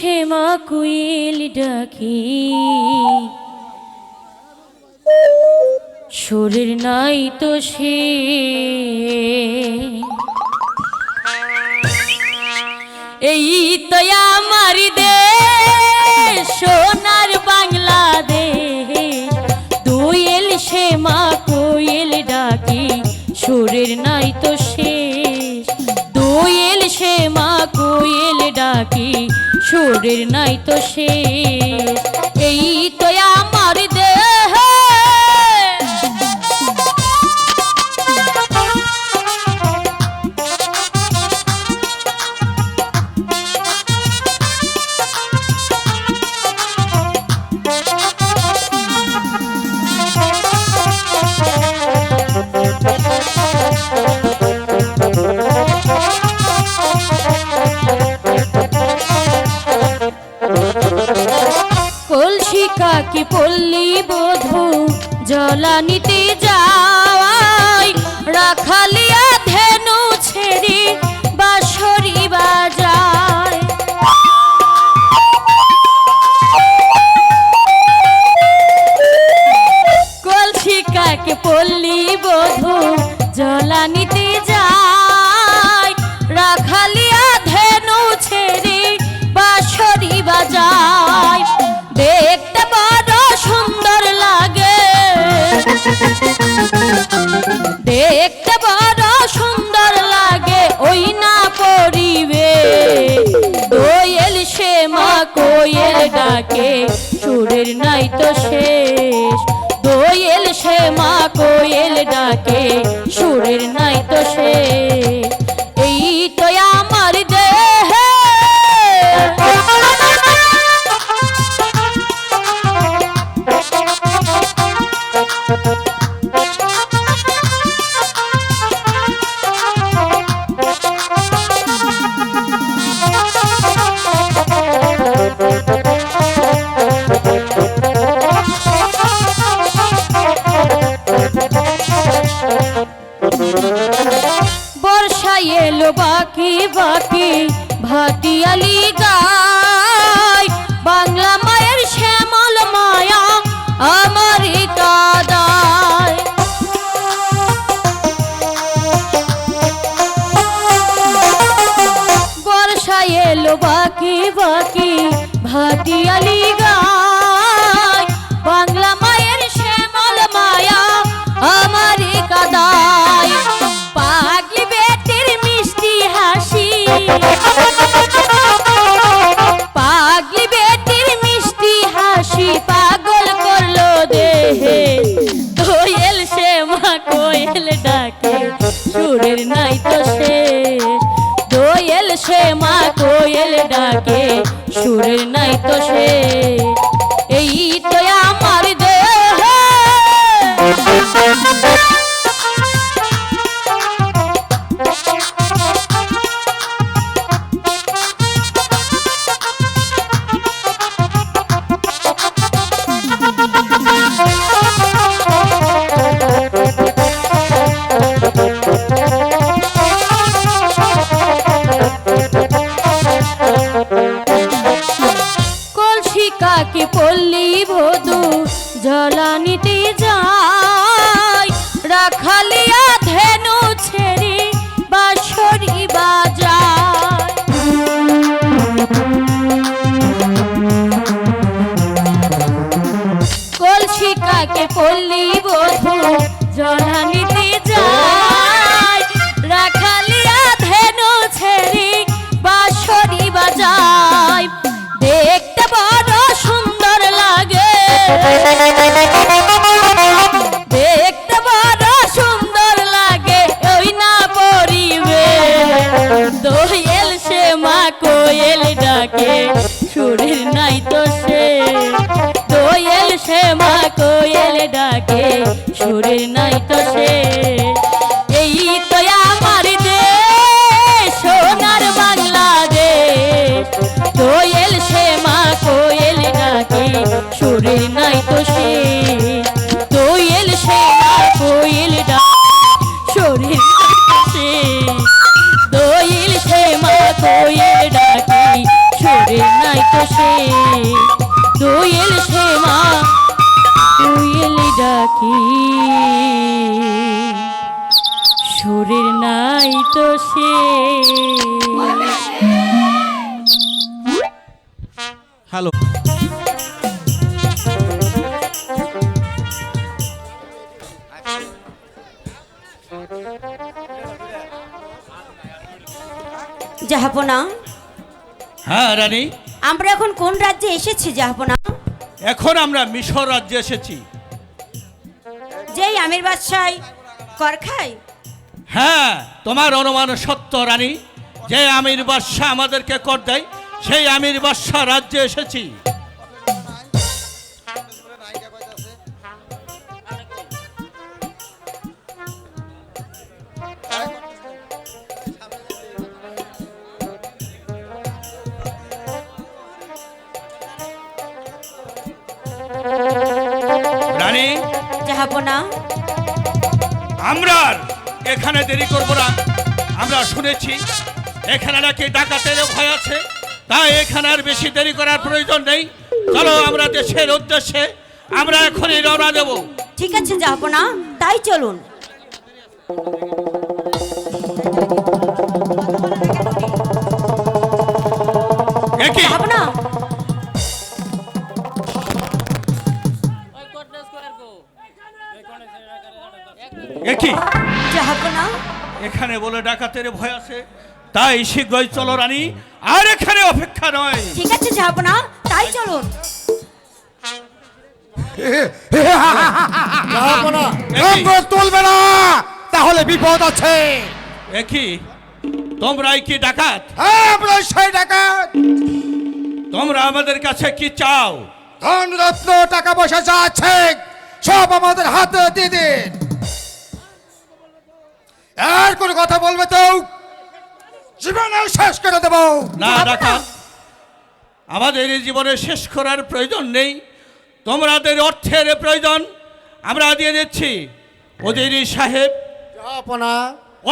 শ্যামা কোয়েল ডাকি সুরের নাই তো সে এই তো আমার দেশ সোনার বাংলাদেশ দোয়েল শ্যামা কোয়েল ডাকি সুরের নাই তো শেষ দোয়েল শ্যামা কোয়েল ডাকি সুরের নাই তো শেষ এই তো আমার দেশ কলসি কাকি পল্লী বধূ জলানিতে যাওয়াই রাখালিয়া ধেনু ছেড়ে বাঁশরি বাজায় কলসি কাকি পল্লী বধূ জলানিতে যায় রাখালিয়া ধেনু ছেড়ে বাঁশরি বাজায় দেখতে বড় সুন্দর লাগে দেখতে বড় সুন্দর লাগে ওই না পরিবে দোয়েল শ্যামা কোয়েল ডাকে সুরের নাই তো শেষ দোয়েল শ্যামা কোয়েল ডাকে সুরের নাই তো শেষ এই তো আমার দেহ বর্ষা এলো বাকি বাকি ভাটিয়ালি গায় বাংলা মায়ের শ্যামল মায়া আমার কাদায় বর্ষা এলো বাকি বাকি ভাটিয়ালি গায় বাংলা মায়ের শ্যামল মায়া আমার কাদায় পাগলি বেটির মিষ্টি হাসি পাগলি বেটির মিষ্টি হাসি পাগল করলো দেহে দোয়েল শ্যামা কোয়েল ডাকে সুরের নাই তো শেষ দোয়েল শ্যামা কোয়েল ডাকে সুরের নাই তো শেষ এই তো আমার দেহ কলসি কাকি পল্লী বধূ জলানিতে যায় রাখালিয়া ধেনু ছেড়ে বাঁশরি বাজায় কলসি কাকি পল্লী বধূ জলানিতে যায় রাখালিয়া ধেনু ছেড়ে বাঁশরি বাজায় দেখতে বড় সুন্দর লাগে দেখতে বড় সুন্দর লাগে ওই না পরিবে দোয়েল শ্যামা কোয়েল ডাকে সুরের নাই তো শেষ দোয়েল শ্যামা কোয়েল ডাকে সুরের নাই তো শেষ এই তো আমার দেশ সোনার বাংলাদেশ দোয়েল শ্যামা কোয়েল ডাকে সুরের নাই তো শেষ দোয়েল শ্যামা কোয়েল ডাকে সুরের নাই তো শেষ দোয়েল শ্যামা কোয়েল ডাকে সুরের নাই তো সে দোয়েল সে মা কোয়েল ডাকি সুরের নাই তো সে। হ্যালো, জাহাপনা, হ্যাঁ রানী, আমরা এখন কোন রাজ্যে এসেছি জাহাপনা? এখন আমরা মিশর রাজ্যে এসেছি। যেই আমির বাদশাহ কর খায়? হ্যাঁ, তোমার অনুমান সত্য রানী, যে আমির বাদশাহ আমাদেরকে কর দেয় সেই আমির বাদশাহ রাজ্যে এসেছি। রানী, জাহাপনা, আমরা আর এখানে দেরি করব না। আমরা শুনেছি এখানে নাকি ডাকাতের ভয় আছে, তাই এখানে আর বেশি দেরি করার প্রয়োজন নেই। চলো আমরা দেশের উদ্দেশ্যে আমরা এখনই রওনা দেব। ঠিক আছে জাহাপনা, তাই চলুন। একই জাহাপনা, একই জাহাপনা, এখানে বলে ডাকাতের ভয় আছে, তাই শীঘ্রই চলো রানী, আর এখানে অপেক্ষা নয়। ঠিক আছে জাহাপনা, তাই চলুন। একই, তুলবে না, তাহলে বিপদ আছে। একই তোমরাই কি ডাকাত? আমরা সেই ডাকাত। তোমরা আমাদের কাছে কি চাও? ধন রত্ন টাকা পয়সা যা আছে সব আমাদের হাতে দিয়ে দিন। আর কোনো কথা বলবে তো জীবনে শেষ করে দেব। না ডাকাত, আমাদের এই জীবনে শেষ করার প্রয়োজন নেই। তোমাদের অর্থের প্রয়োজন, আমরা দিয়ে দিচ্ছি। ওজিরি সাহেব, আপনা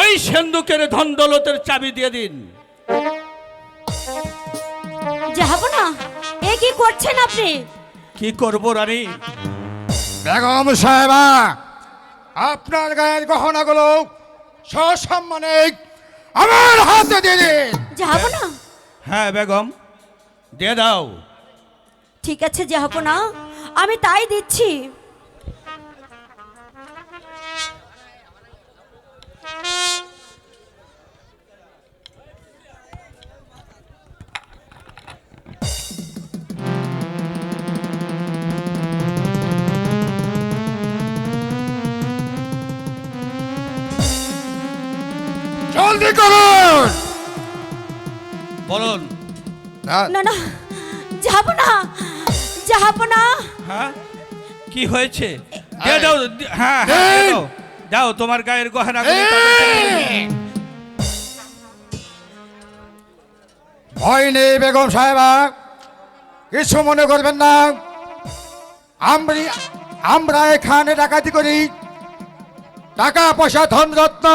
ওই সিন্ধুকের ধন দৌলতের চাবি দিয়ে দিন। জাহাপনা, এ কি করছেন আপনি? কি করব রানী? বেগম সাহেবা, আপনার গায়ের গহনাগুলো সসম্মানে আমার হাতে দিয়ে দিন। জাহাপনা, হ্যাঁ বেগম, দিয়ে দাও। ঠিক আছে জাহাপনা, আমি তাই দিচ্ছি। জলদি করুন। বলুন। না না, জাহাপনা, জাহাপনা, হ্যাঁ, কি হয়েছে? দিয়ে দাও। হ্যাঁ হ্যাঁ, দিয়ে দাও। দাও তোমার গায়ের গহনা। ভয় নেই বেগম সাহেবা, কিছু মনে করবেন না। আমরা এখানে ডাকাতি করি, টাকা পয়সা ধন রত্ন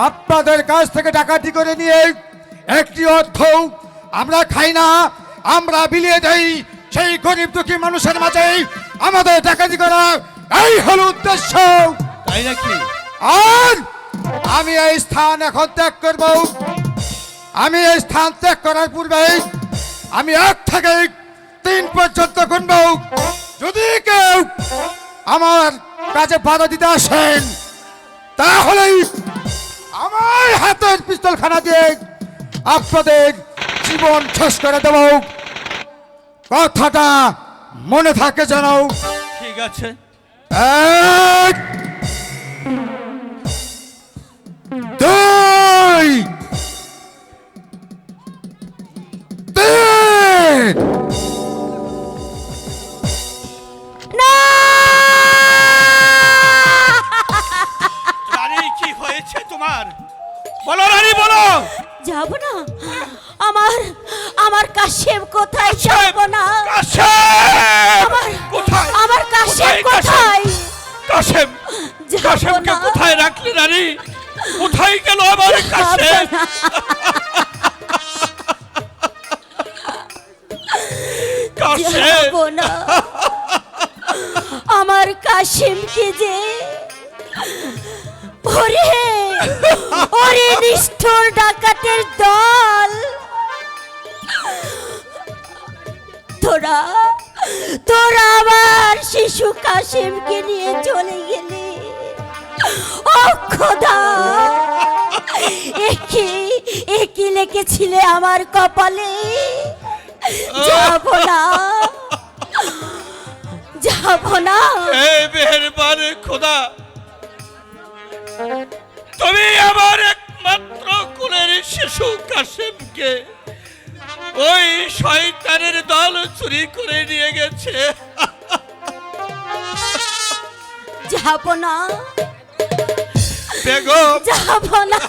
আপনাদের কাছ থেকে ডাকাতি করে নিয়ে একটি অর্থ আমরা খাই না, আমরা বিলিয়ে দেই সেই গরিব দুঃখী মানুষের মাঝে। আমাদের ডাকাতি করা এই হল উদ্দেশ্য। তাই নাকি? আর আমি এই স্থান এখন ত্যাগ করব। আমি এই স্থান ত্যাগ করার পূর্বে আমি 1 থেকে 3 পর্যন্ত গুনব। যদি কেউ আমার কাছে বাধা দিতে আসেন, তাহলেই আমার হাতের পিস্তলখানা দিয়ে আপনাদের জীবন শেষ করে দেব। কথাটা মনে থাকে যেন। ঠিক আছে। 1 2 3 না! রানী, কি হয়েছে তোমার? বলো রানী, বলো। যাব না, আমার আমার কাশেম কোথায়? কাশেম! যাব না, কাশেম! আমার কোথায়? আমার কাশেম কোথায় কাশেম? কোথায়? কাশেম, যাব কাশেমকে না। কোথায় রাখলি রানী? কোথায় গেল আমার কাশেম? যাব না। কাশেম যাব না। আমার কাশিমকে যে ওরে ওরে নিষ্ঠুর ডাকাতের দল, তোরা তোরা আমার শিশু কাশিমকে নিয়ে চলে গেলি। ও খোদা, একই লিখেছিলে আমার কপালে। যাব না, যাব না। হে মেহেরবান খোদা, তুমি আমার একমাত্র কুলের শিশু কাশেমকে ওই শয়তানের দল চুরি করে নিয়ে গেছে। যাব না, বেগম, যাব না।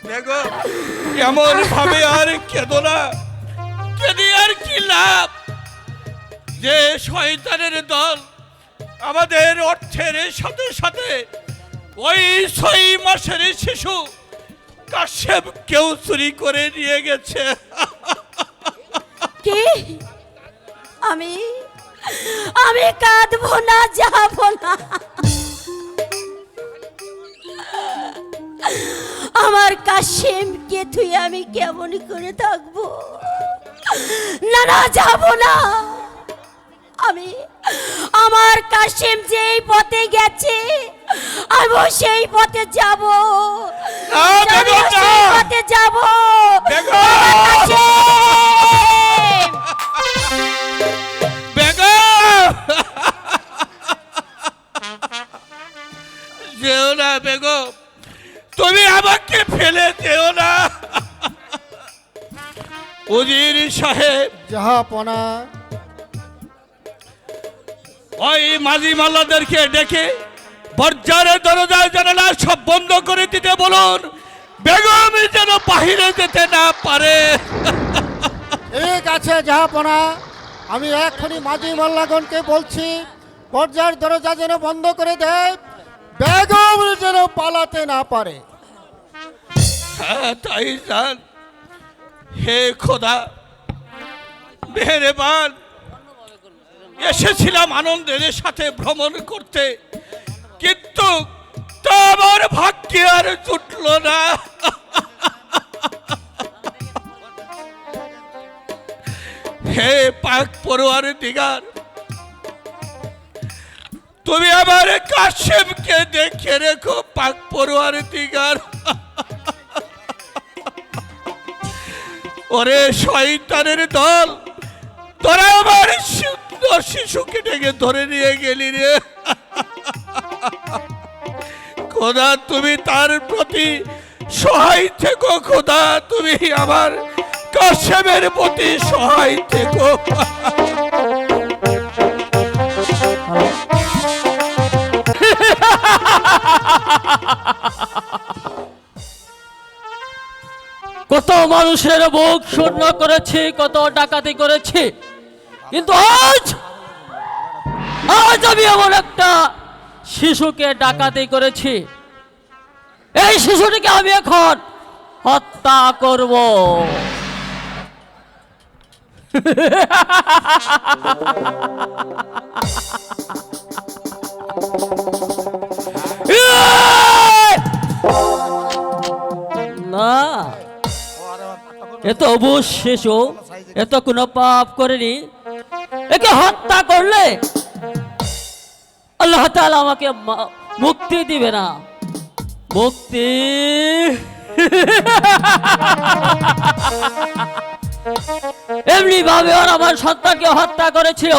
বেগম, এমন ভাবে আর কেঁদো না, কেঁদে আর কি লাভ? যে শয়তানের দল আমাদের অর্থের সাথে সাথে ওই 6 মাসের শিশু কাশেম কেউ চুরি করে নিয়ে গেছে। কি? আমি আমি কাঁদবো না, যাব না। আমার কাশিমকে তুই আমি কেমন করে থাকবো? না না, যাব না। আমি আমার কাশিম যেই পথে গেছে আমি সেই পথে যাব। না, বেগম, না। সেই পথে যাব। বেগম! আমার কাশিম! বেগম, যেও না বেগম, তুমি আমাকে ফেলে যেও না। উজির সাহেব, জাহাপনা, ওই মাঝি মাল্লাদেরকে ডেকে বর্জারের দরজায় জানালা সব বন্ধ করে দিতে বলুন, বেগম যেন বাহিরে যেতে না পারে। ঠিক আছে জাহাপনা, আমি এক্ষুনি মাঝি মোল্লাগণকে বলছি দরজার দরজা যেন বন্ধ করে দেয়, বেগম যেন পালাতে না পারে। হ্যাঁ, তাই জান। হে খোদা মেহেরবান, এসেছিলাম আনন্দের সাথে ভ্রমণ করতে, কিন্তু তা আমার ভাগ্যে আর জুটল না। হে পাক পরোয়ার দিগার, তুমি আমার কাশেমকে দেখে রেখো পাক পরোয়ার দিগার। ওরে শয়তানের দল, তোরা আমার সুন্দর শিশুকে ডেকে ধরে নিয়ে গেলি রে। খোদা, তুমি তার প্রতি সহায় থেকো। খোদা, তুমি আমার কাশেমের প্রতি সহায় থেকো। কত মানুষের বুক শূন্য করেছি, কত ডাকাতি করেছি, কিন্তু আজ আজ আমি এমন একটা শিশুকে ডাকাতি করেছি। এই শিশুটিকে আমি এখন হত্যা করব। না, এত অবুঝ শিশু, এত কোনো পাপ করেনি, একে হত্যা করলে আল্লাহ তাআলা আমাকে মুক্তি দিবে না। মুক্তি এমনি ভাবে ওর আমার সন্তানকে হত্যা করেছিল,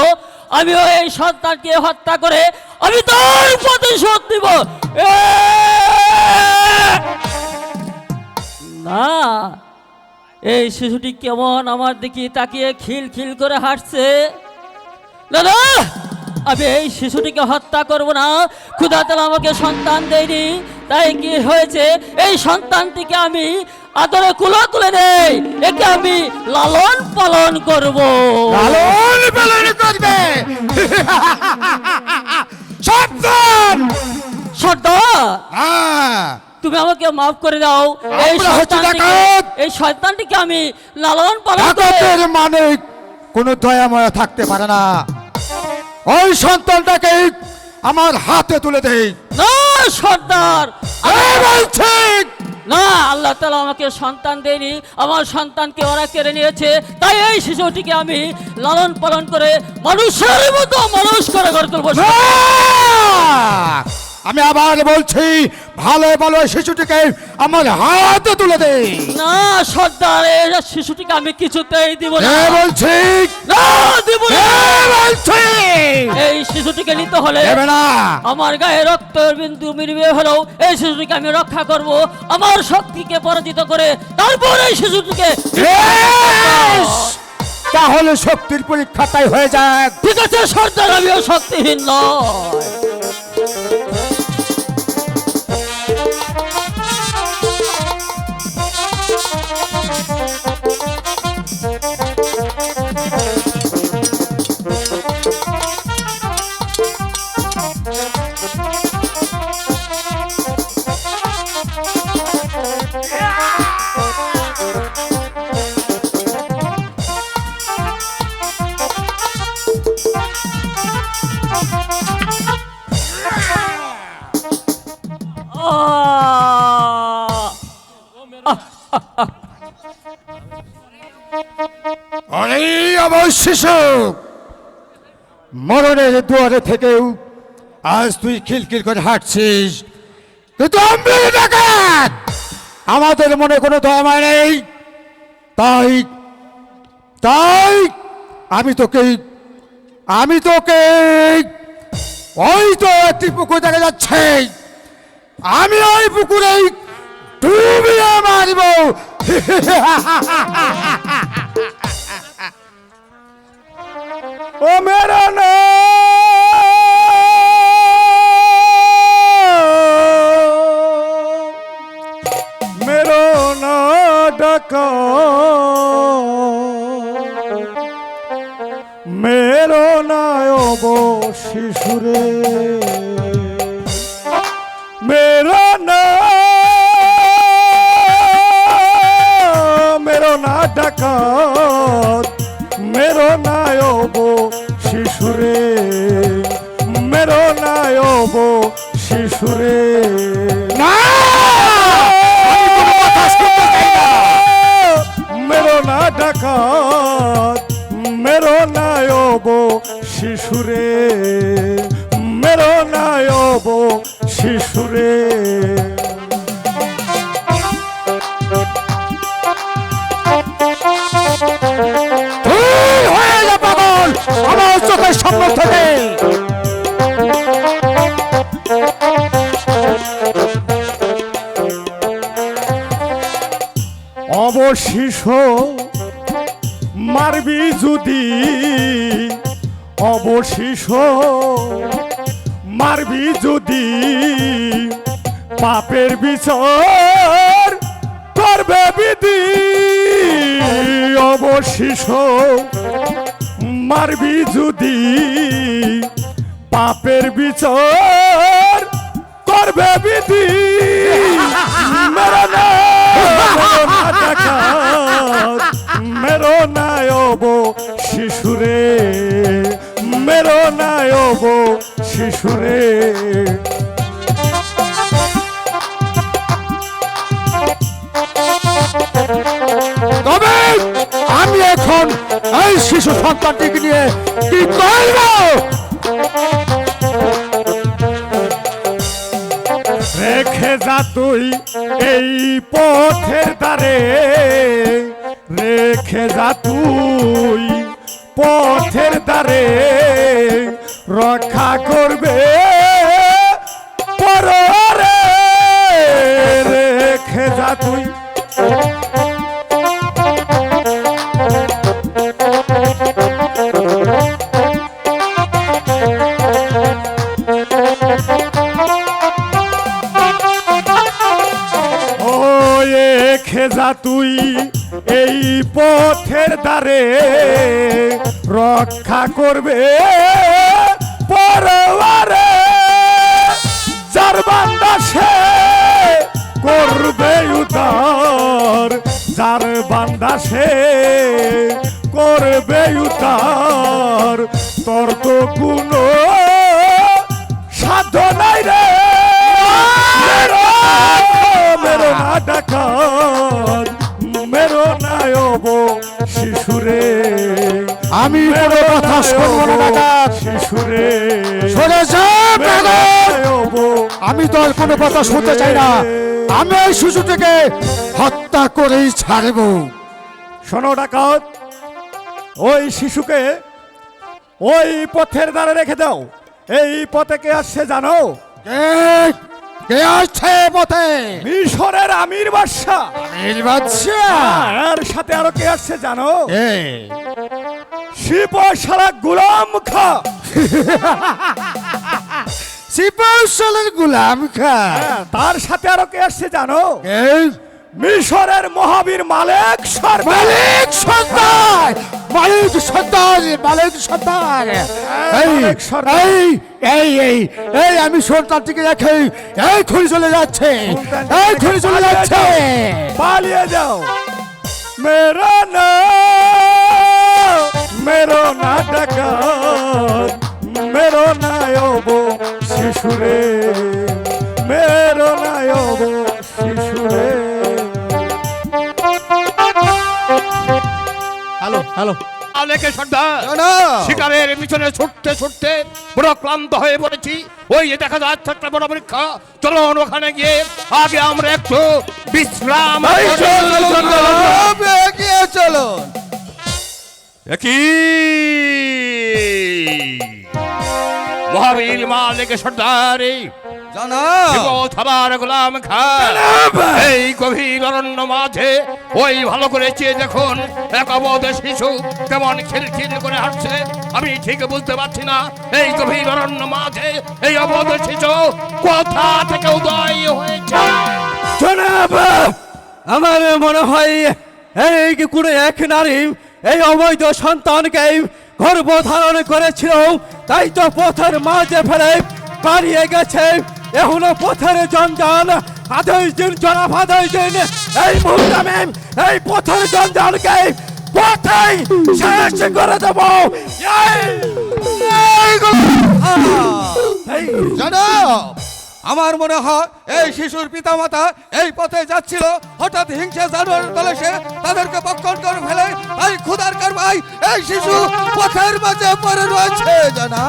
আমিও এই সন্তানকে হত্যা করে আমি তার প্রতিশোধ দিব। না, এই শিশুটি কেমন আমার দিকে তাকিয়ে খিল খিল করে হাসছে। না না, আমি এই শিশুটিকে হত্যা করব না। খোদা তাআলা আমাকে সন্তান দেয়নি, তাই কি হয়েছে, এই সন্তানটিকে আমি আদরে কুলে নেই, একে আমি লালন পালন করব। লালন পালন করবে। সাবধান! সর্দার, হ্যাঁ, তুমি আমাকে মাফ করে দাও। এই আমরা হচ্ছি সন্তানটিকে ডাকাত। এই সন্তানটিকে আমি লালন পালন করে ডাকাতের মানে কোনো দয়াময় থাকতে পারে না। ওই সন্তানটাকে আমার হাতে তুলে দেই। না সর্দার, বলছি না, আল্লাহ তাআলা আমাকে সন্তান দেয়নি, আমার সন্তানকে ওরা কেড়ে নিয়েছে। তাই এই শিশুটিকে আমি লালন পালন করে মানুষের মতো মানুষ করে গড়ে তুলবো। না! আমি আবার বলছি, ভালো ভালো শিশুটিকে আমার হাতে তুলে দেই। না সর্দার, এই শিশুটিকে আমি কিছুতেই দিব না। বলছি না, দিব না। বলছি এই শিশুটিকে নিতে হলে দেবে না। আমার গায়ে রক্তের বিন্দু মিলিয়ে হলেও এই শিশুটিকে আমি রক্ষা করব, আমার শক্তিকে পরাজিত করে তারপর এই শিশুটিকে। বেশ! তাহলে শক্তির পরীক্ষা তাই হয়ে যাক। ঠিক আছে সর্দার, আমিও শক্তিহীন নয়। অরে আমার শিশু, মরণের দুয়ারে থেকেও আজ তুই খিলখিল করে হাঁটছিস, কিন্তু আমি ডাকাত, আমাদের মনে কোনো দয়া নেই। তাই তাই আমি তোকে ওই তো একটি পুকুর দেখা যাচ্ছে, আমি ওই পুকুরে ডুবিয়ে মারব। ও মেরা না মেরো না ডাকা, মেরো না শিশুরে, মেরো না ডাকাত, মেরো নায়ব শিশুরে, মেরো নায়ব শিশুরে। মেরো না ডাকাত, মেরো নায়ব শিশুরে, মেরো নায়ব শিশুরে। আমার চোখের সামনে থেকে অবশিষ মারবি যদি, অবশিষ মারবি যদি, পাপের বিচার করবে বিধি। অবশিষ মারবি যদি, পাপের বিচার করবে বিধি। মেরো নায়ব শিশুরে, মেরো নায়ব শিশুরে। তবে আমি এখন এই শিশু সন্তানটিকে নিয়ে কি করব? রেখে যা তুই এই পথের ধারে, রেখে যা তুই পথের ধারে, রক্ষা করবে পরে। রেখে যা তুই খেজা তুই এই পথের ধারে, রক্ষা করবে পরবারে। যার বান্দা সে করবে উদ্ধার, যার বান্দা সে করবে উতার, তোর তো কোনো সাধ্য নাই রে মেরো না ডাকাত, মেরো না অবো শিশুরে, আমি কোনো কথা শুনবো না ডাকাত। শিশুরে সরে যা ডাকাত। আমি তোর কোনো কথা শুনতে চাই না। আমি এই শিশুটিকে হত্যা করেই ছাড়ব। শোনো ডাকাত, ওই শিশুকে ওই পথের ধারে রেখে দাও। এই পথে কে আসছে জানো? কে আসছে পথে? মিশরের আমির বাদশা। আমির বাদশা? এর সাথে আরো কে আসছে জানো? এ শিবশালা গোলাম খা। সিপাহসালার গোলাম খা। তার সাথে আরো কে আসছে জানো? এই মিশরের মহাবীর মালেক সরদার। মালিক সর্দার, মালিক সর্দার, মালিক সর্দার। এই মালিক সর্দার। এই এই এই এই আমি সন্তানটিকে রেখে এই খুঁড়ি চলে যাচ্ছে, এই খুঁড়ি চলে যাচ্ছে। পালিয়ে যাও। মেরো না ডাকাত, মেরো না অবো শিশুরে, মেরো না অবো শিশুরে। হ্যালো হ্যালো, আলেকে সর্দার, শিকারের পিছনে ছুটতে ছুটতে বড় ক্লান্ত হয়ে পড়েছি। ওই যে দেখা যাচ্ছে একটা বড় পরীক্ষা, চলুন ওখানে গিয়ে আগে আমরা একটু বিশ্রাম চলো। কি মহাবীর মালিক সর্দার থাবার গোলাম খান, এই গভীর অরণ্য মাঝে ওই ভালো করে চেয়ে দেখুন এক অবধ শিশু কেমন খিলখিল করে হাঁটছে। আমি ঠিক বুঝতে পারছি না এই গভীর অরণ্য মাঝে এই অবধ শিশু কোথা থেকে উদয় হয়েছে। জনাব, আমার মনে হয় এই কোনো এক নারী এই অবৈধ সন্তানকে গর্ভধারণ করেছিল, তাই তো পথের মাঝে ফেলে পালিয়ে গেছে। এখনো পথের জঞ্জাল আদেশ দিন জনাব, আদেশ দিন। এই মুহূর্তে আমি এই পথের জঞ্জালকে পথেই শেষ করে দেব। জানো, আমার মনে হয় এই শিশুর পিতামাতা এই পথে যাচ্ছিল, হঠাৎ হিংসা জানোয়ারের দলে সে তাদেরকে বক্ষণ করে ফেলে, তাই ক্ষুধার কারণে এই শিশু পথের মাঝে পড়ে রয়েছে। জানা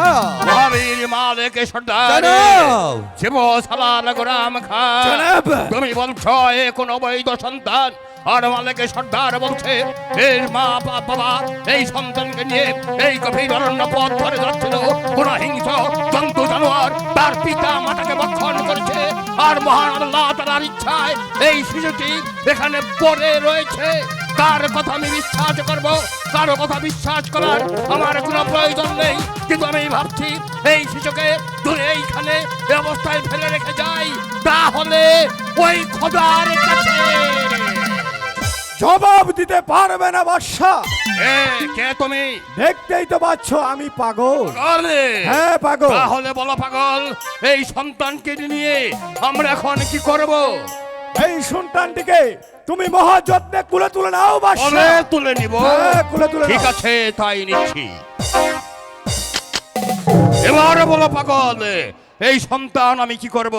মহাবীর মালিক সর্দার শিব সালার গোলাম খান, তুমি বলছো এ কোন অবৈধ সন্তান, আর মালিক সর্দার বলছে এর মা বাবা এই সন্তানকে নিয়ে এই গভীর অরণ্য পথ ধরে যাচ্ছিল। কোন হিংস্র জন্তু জানোয়ার তার পিতা মাতাকে ভক্ষণ করেছে, আর মহান আল্লাহ তাআলার ইচ্ছায় এই শিশুটি এখানে পড়ে রয়েছে। কার কথা আমি বিশ্বাস করব, কারো কথা বিশ্বাস করার আমার কোনো প্রয়োজন নেই, কিন্তু আমি ভাবছি এই শিশুকে দূরে এইখানে এ অবস্থায় ফেলে রেখে যাই, তাহলে ওই খোদার কাছে জবাব দিতে পারবে না বাদশা। কে তুমি? দেখতেই তো পাচ্ছ আমি পাগল। আরে হ্যাঁ পাগল। তাহলে বলো পাগল, এই সন্তানকে নিয়ে আমরা এখন কি করব? এই সন্তানটিকে তুমি মহাযত্নে কুলে তুলে নাও বাদশা। তুলে নিব? হ্যাঁ, কুলে তুলে ঠিক নাও। আছে, তাই নিচ্ছি। এবারে বলো পাগল, এই সন্তান আমি কি করব?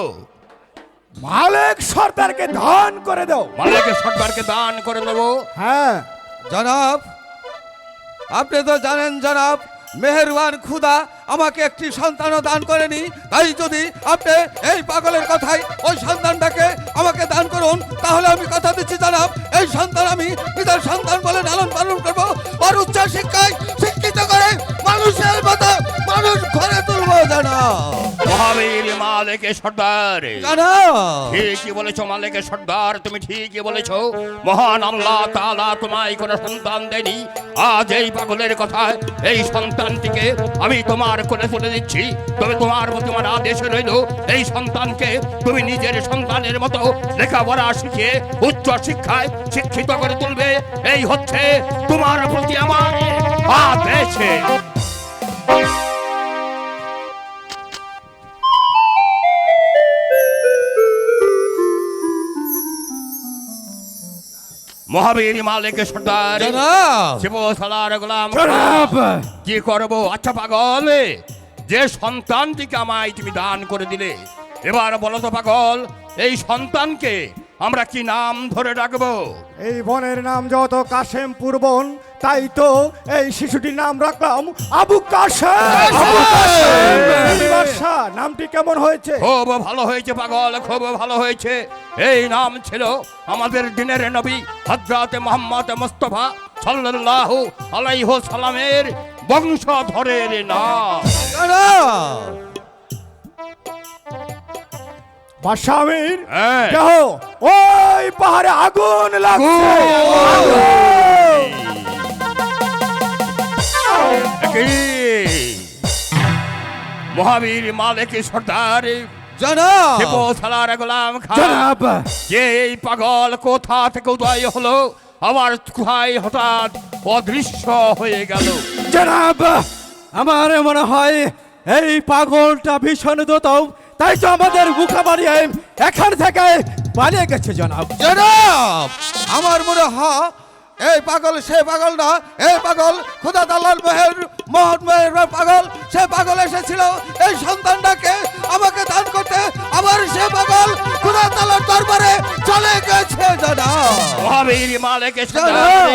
মালিক সর্দারকে দান করে দাও। মালিক সর্দারকে দান করে দেবো? হ্যাঁ জনাব, আপনি তো জানেন জনাব, মেহেরবান খুদা আমাকে একটি সন্তানও দান করেনি, তাই যদি আপনি এই পাগলের কথাই ওই সন্তানটাকে আমাকে দান করুন, তাহলে আমি কথা দিচ্ছি জনাব, এই সন্তান আমি পিতার সন্তান বলে লালন পালন করবো, আর উচ্চ শিক্ষায় শিক্ষিত করে মানুষের মতো মানুষ ঘরে তুলবো। জনাব মহাবীর মালিক সর্দার, জনাব ঠিকই বলেছো মালিক সর্দার, তুমি ঠিকই বলেছো। মহান আল্লাহ তাআলা তোমায় কোনো সন্তান দেনি। আজ এই পাগলের কথায় এই সন্তানটিকে আমি তোমার কোলে তুলে দিচ্ছি। তবে তোমার প্রতি আমার আদেশ রইল, এই সন্তানকে তুমি নিজের সন্তানের মতো লেখাপড়া শিখিয়ে উচ্চ শিক্ষায় শিক্ষিত করে তুলবে। এই হচ্ছে তোমার প্রতি আমার আদেশ। মহাবীর মালিক সর্দার জনাব শিবসালার গোলাম জনাব কি করব? আচ্ছা পাগল, যে সন্তানটিকে আমায় তুমি দান করে দিলে, এবার বলো তো পাগল, এই সন্তানকে আমরা কি নাম ধরে রাখবো? এই বনের নাম যত কাশেমপুর বন, তাই তো এই শিশুটির নাম রাখলাম আবু কাশেম। আবু কাশেম। বাদশাহ, নামটি কেমন হয়েছে? খুব ভালো হয়েছে পাগল, খুব ভালো হয়েছে। এই নাম ছিল আমাদের দিনের নবী হযরত মুহাম্মদ মুস্তাফা সাল্লাল্লাহু আলাইহি সাল্লামের বংশধরের নাম। জনাব বাদশাহ আমির, হ্যাঁ। দেখো ওই পাহাড়ে আগুন লাগছে। কি? মহাবীর মালিক সর্দার জনাব শিবসালার গোলাম খান, জনাব যে এই পাগল কোথা থেকে উদয় হলো, আবার কোথায় হঠাৎ অদৃশ্য হয়ে গেল? জনাব, আমার মনে হয় এই পাগলটা ভীষণ দোতও, তাই তো আমাদের মুখাবাড়ি এখান থেকে পালিয়ে গেছে জনাব। জনাব আমার মনে হয় এই পাগল সে পাগল না, এই পাগল খোদা দালাল মোহন মেহের পাগল। সে পাগল এসেছিল এই সন্তানটাকে আমাকে দান করতে, আবার সে পাগল খোদা দালাল দরবারে চলে গেছে জনাব। মহাবীর মালিক জনাব।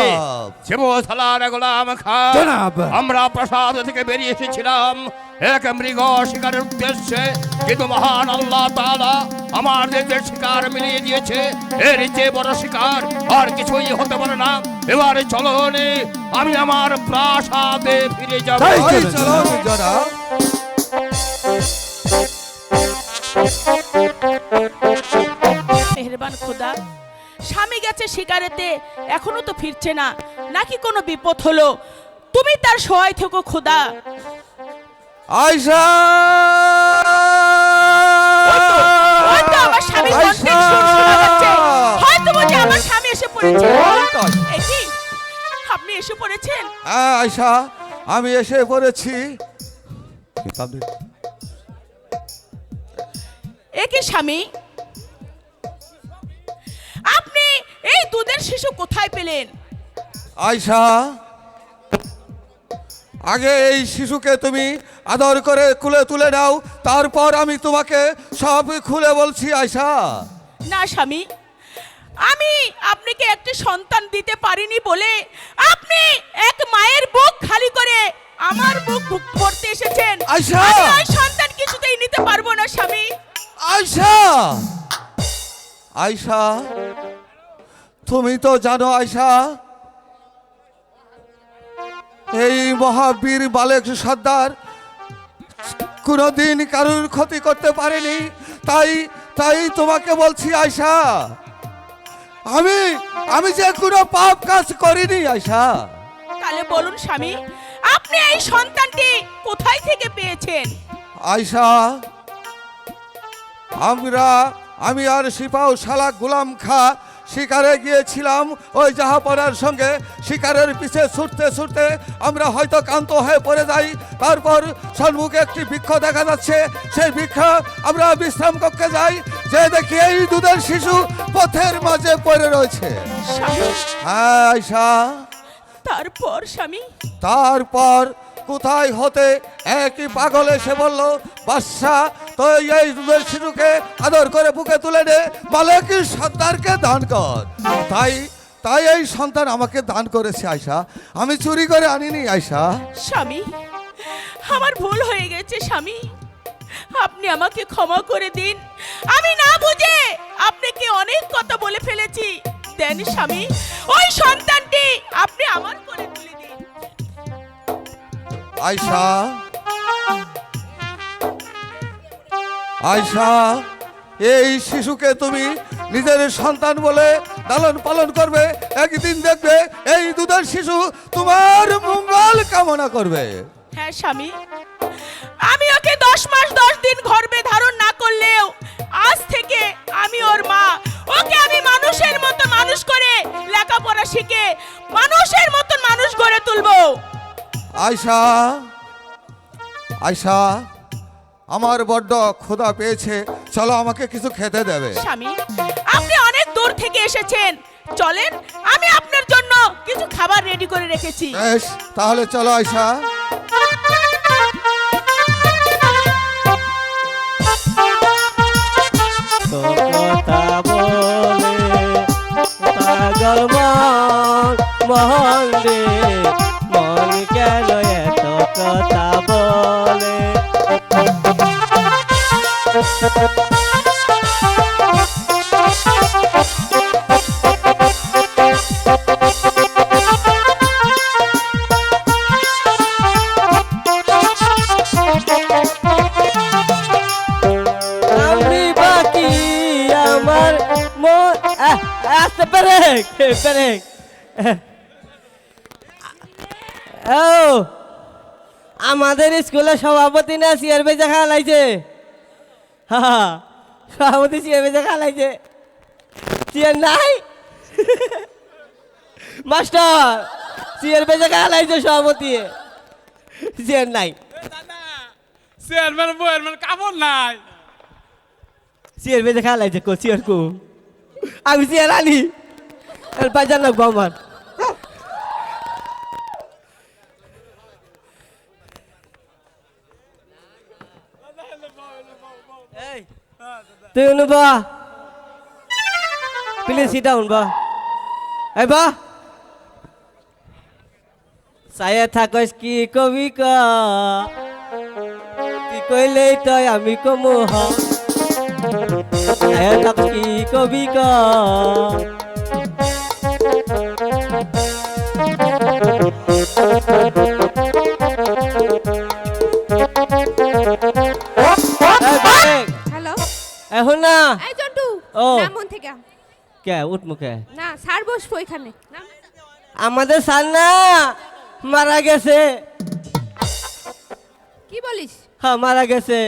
শিবসালার গোলাম খান, জনাব। আমরা প্রাসাদ থেকে বেরিয়ে এসেছিলাম এক মৃগ শিকারের উদ্দেশ্যে, কিন্তু মহান আল্লাহ তাআলা আমাদের যে শিকার মিলিয়ে দিয়েছে, এর চেয়ে বড় শিকার আর কিছুই হতে পারে না। এবারে চলুন, আমি আমার প্রাসাদে ফিরে যাব। তাই ওই চলুন, চলো জনাব। মেহেরবান খোদা, স্বামী গেছে শিকারেতে, এখনো তো ফিরছে না, নাকি কোনো বিপদ হলো? তুমি তার সহায় থেকো খোদা। আয়শা হয়তো আমার স্বামীর কণ্ঠের সুর শোনা যাচ্ছে। হয়তো বুঝি আমার স্বামী এসে পড়েছে। এ কি? আপনি এসে পড়েছেন? হ্যাঁ আয়শা, আমি এসে পড়েছি। এ কি স্বামী? আপনি এই দুধের শিশু কোথায় পেলেন? আয়শা, আগে এই শিশুকে তুমি আদর করে কুলে তুলে নাও, তারপর আমি তোমাকে সব খুলে বলছি আয়শা। না স্বামী, আমি আপনাকে একটি সন্তান দিতে পারিনি বলে আপনি এক মায়ের বুক খালি করে আমার বুক ভরতে এসেছেন। আয়শা! আমি ওই সন্তান কিছুতেই নিতে পারবো না স্বামী। আয়শা, আয়শা, তুমি তো জানো আয়শা, এই মহাবীর বালেক সর্দার কোনোদিন কারোর ক্ষতি করতে পারেনি। তাই তাই তোমাকে বলছি আয়শা, আমি যে কোনো পাপ কাজ করিনি আয়শা। তাহলে বলুন স্বামী, আপনি এই সন্তানটি কোথায় থেকে পেয়েছেন? আয়শা, আমি আর সিপাহ শালা গুলাম খা শিকারে গিয়েছিলাম ওই জাহাপনার সঙ্গে। শিকারের পিছে ছুটতে ছুটতে আমরা হয়তো ক্লান্ত হয়ে পড়ে যাই। তারপর সম্মুখে একটি বৃক্ষ দেখা যাচ্ছে, সেই বৃক্ষ আমরা বিশ্রাম কক্ষে যাই, যে দেখি এই দুধের শিশু পথের মাঝে পড়ে রয়েছে। স্বামী, হ্যাঁ আয়শা, তারপর স্বামী? তারপর কোথায় হতে একই পাগল এসে বলল, বাদশা তো এই দুধের শিশুকে আদর করে বুকে তুলে নে, মালিকের সন্তানকে দান কর। তাই এই সন্তান আমাকে দান করেছে আয়শা, আমি চুরি করে আনিনি আয়শা। স্বামী, আমার ভুল হয়ে গেছে স্বামী, আপনি আমাকে ক্ষমা করে দিন। আমি না বুঝে আপনাকে অনেক কথা বলে ফেলেছি। দেন স্বামী, ওই সন্তানটি আপনি আমার করে তুলে দিন। আয়শা, আয়শা, এই শিশুকে তুমি নিজের সন্তান বলে লালন পালন করবে। একদিন দেখবে এই দুধের শিশু তোমার মঙ্গল কামনা করবে। হ্যাঁ স্বামী, আমি ওকে 10 মাস 10 দিন গর্ভে ধারণ না করলেও আজ থেকে আমি ওর মা। ওকে আমি মানুষের মতো মানুষ করে লেখাপড়া শিখে মানুষের মতন মানুষ গড়ে তুলবো। আয়শা, আয়শা, আমার বড্ড ক্ষুধা পেয়েছে, চলো আমাকে কিছু খেতে দেবে। স্বামী, আপনি অনেক দূর থেকে এসেছেন, চলেন, আমি আপনার জন্য কিছু খাবার রেডি করে রেখেছি। বেশ, তাহলে চলো আয়সা। তো কথা বলে পাগল মন মোহন রে, মন কেন এত কথা বলে। আমি বাকি আমার মন আসতে পারে পারে। ও আমাদের স্কুলে সভাপতি না চেয়ার বেজা খেলা লাগছে। হ্যাঁ, সভাপতি চেয়ার বেজা খেলা লাগছে। চেয়ার নাই মাস্টার, চেয়ার বেজা খেলা লাগছে সভাপতি, চেয়ার নাই। চেয়ারম্যান বয়ারম্যান কামড় নাই। চেয়ার বেজে খেলা লাগছে, কো চেয়ার কো, আমি চেয়ার আনি বাজার লাগবো আমার। তুই অনু বা প্লিজ সিট ডাউন বা। এই বা সায়া থাকস কি কবি কা, তুই কইলেই তই আমি কমু হ। সায়া থাকস কি কবি কা, হ্যালো, এখন না এই জন্টু, ও। নাম মন থেকে। কে উঠ মুখে। না, স্যার বসবো এখানে। নাম। আমাদের সান্না মারা গেছে। কি বলিস? হ্যাঁ মারা গেছে।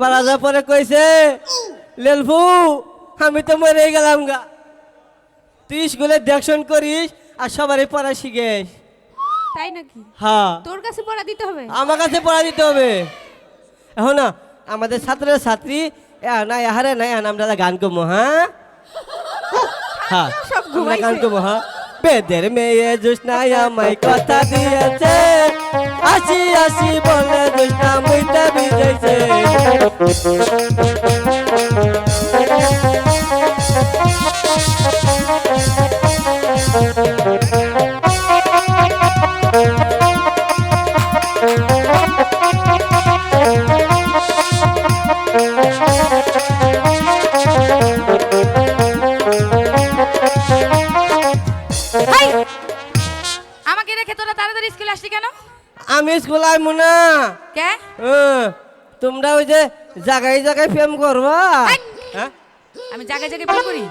মারা যাওয়ার পরে কইছে, লেলফু আমি তো মরে গেলাম গা, তুই স্কুলে দেখশন করিস আর সবারই পড়া শিখেস। তাই নাকি? হ্যাঁ, তোর কাছে পড়া দিতে হবে? আমার কাছে পড়া দিতে হবে। এখন না আমাদের ছাত্রের ছাত্রী না হারে নাই আমরা গান করবো। হ্যাঁ হ্যাঁ, সব আমরা ঘুমাইছে। গান করবো। হ্যাঁ, বেদের মেয়ে জোসনাই আমায় কথা দিয়েছে, আসি আসি বলে জোসনা মুইটা ভিজাইছে। হাই! আমাকে রেখে তোরা তাড়াতাড়ি স্কুলে আসলি কেন? আমি স্কুল আইমু না। কে? তোমরা ওই যে জায়গায় জায়গায় প্রেম করবা। হাই! হ্যাঁ, আমি জায়গায় জায়গায় বিয়ে করি।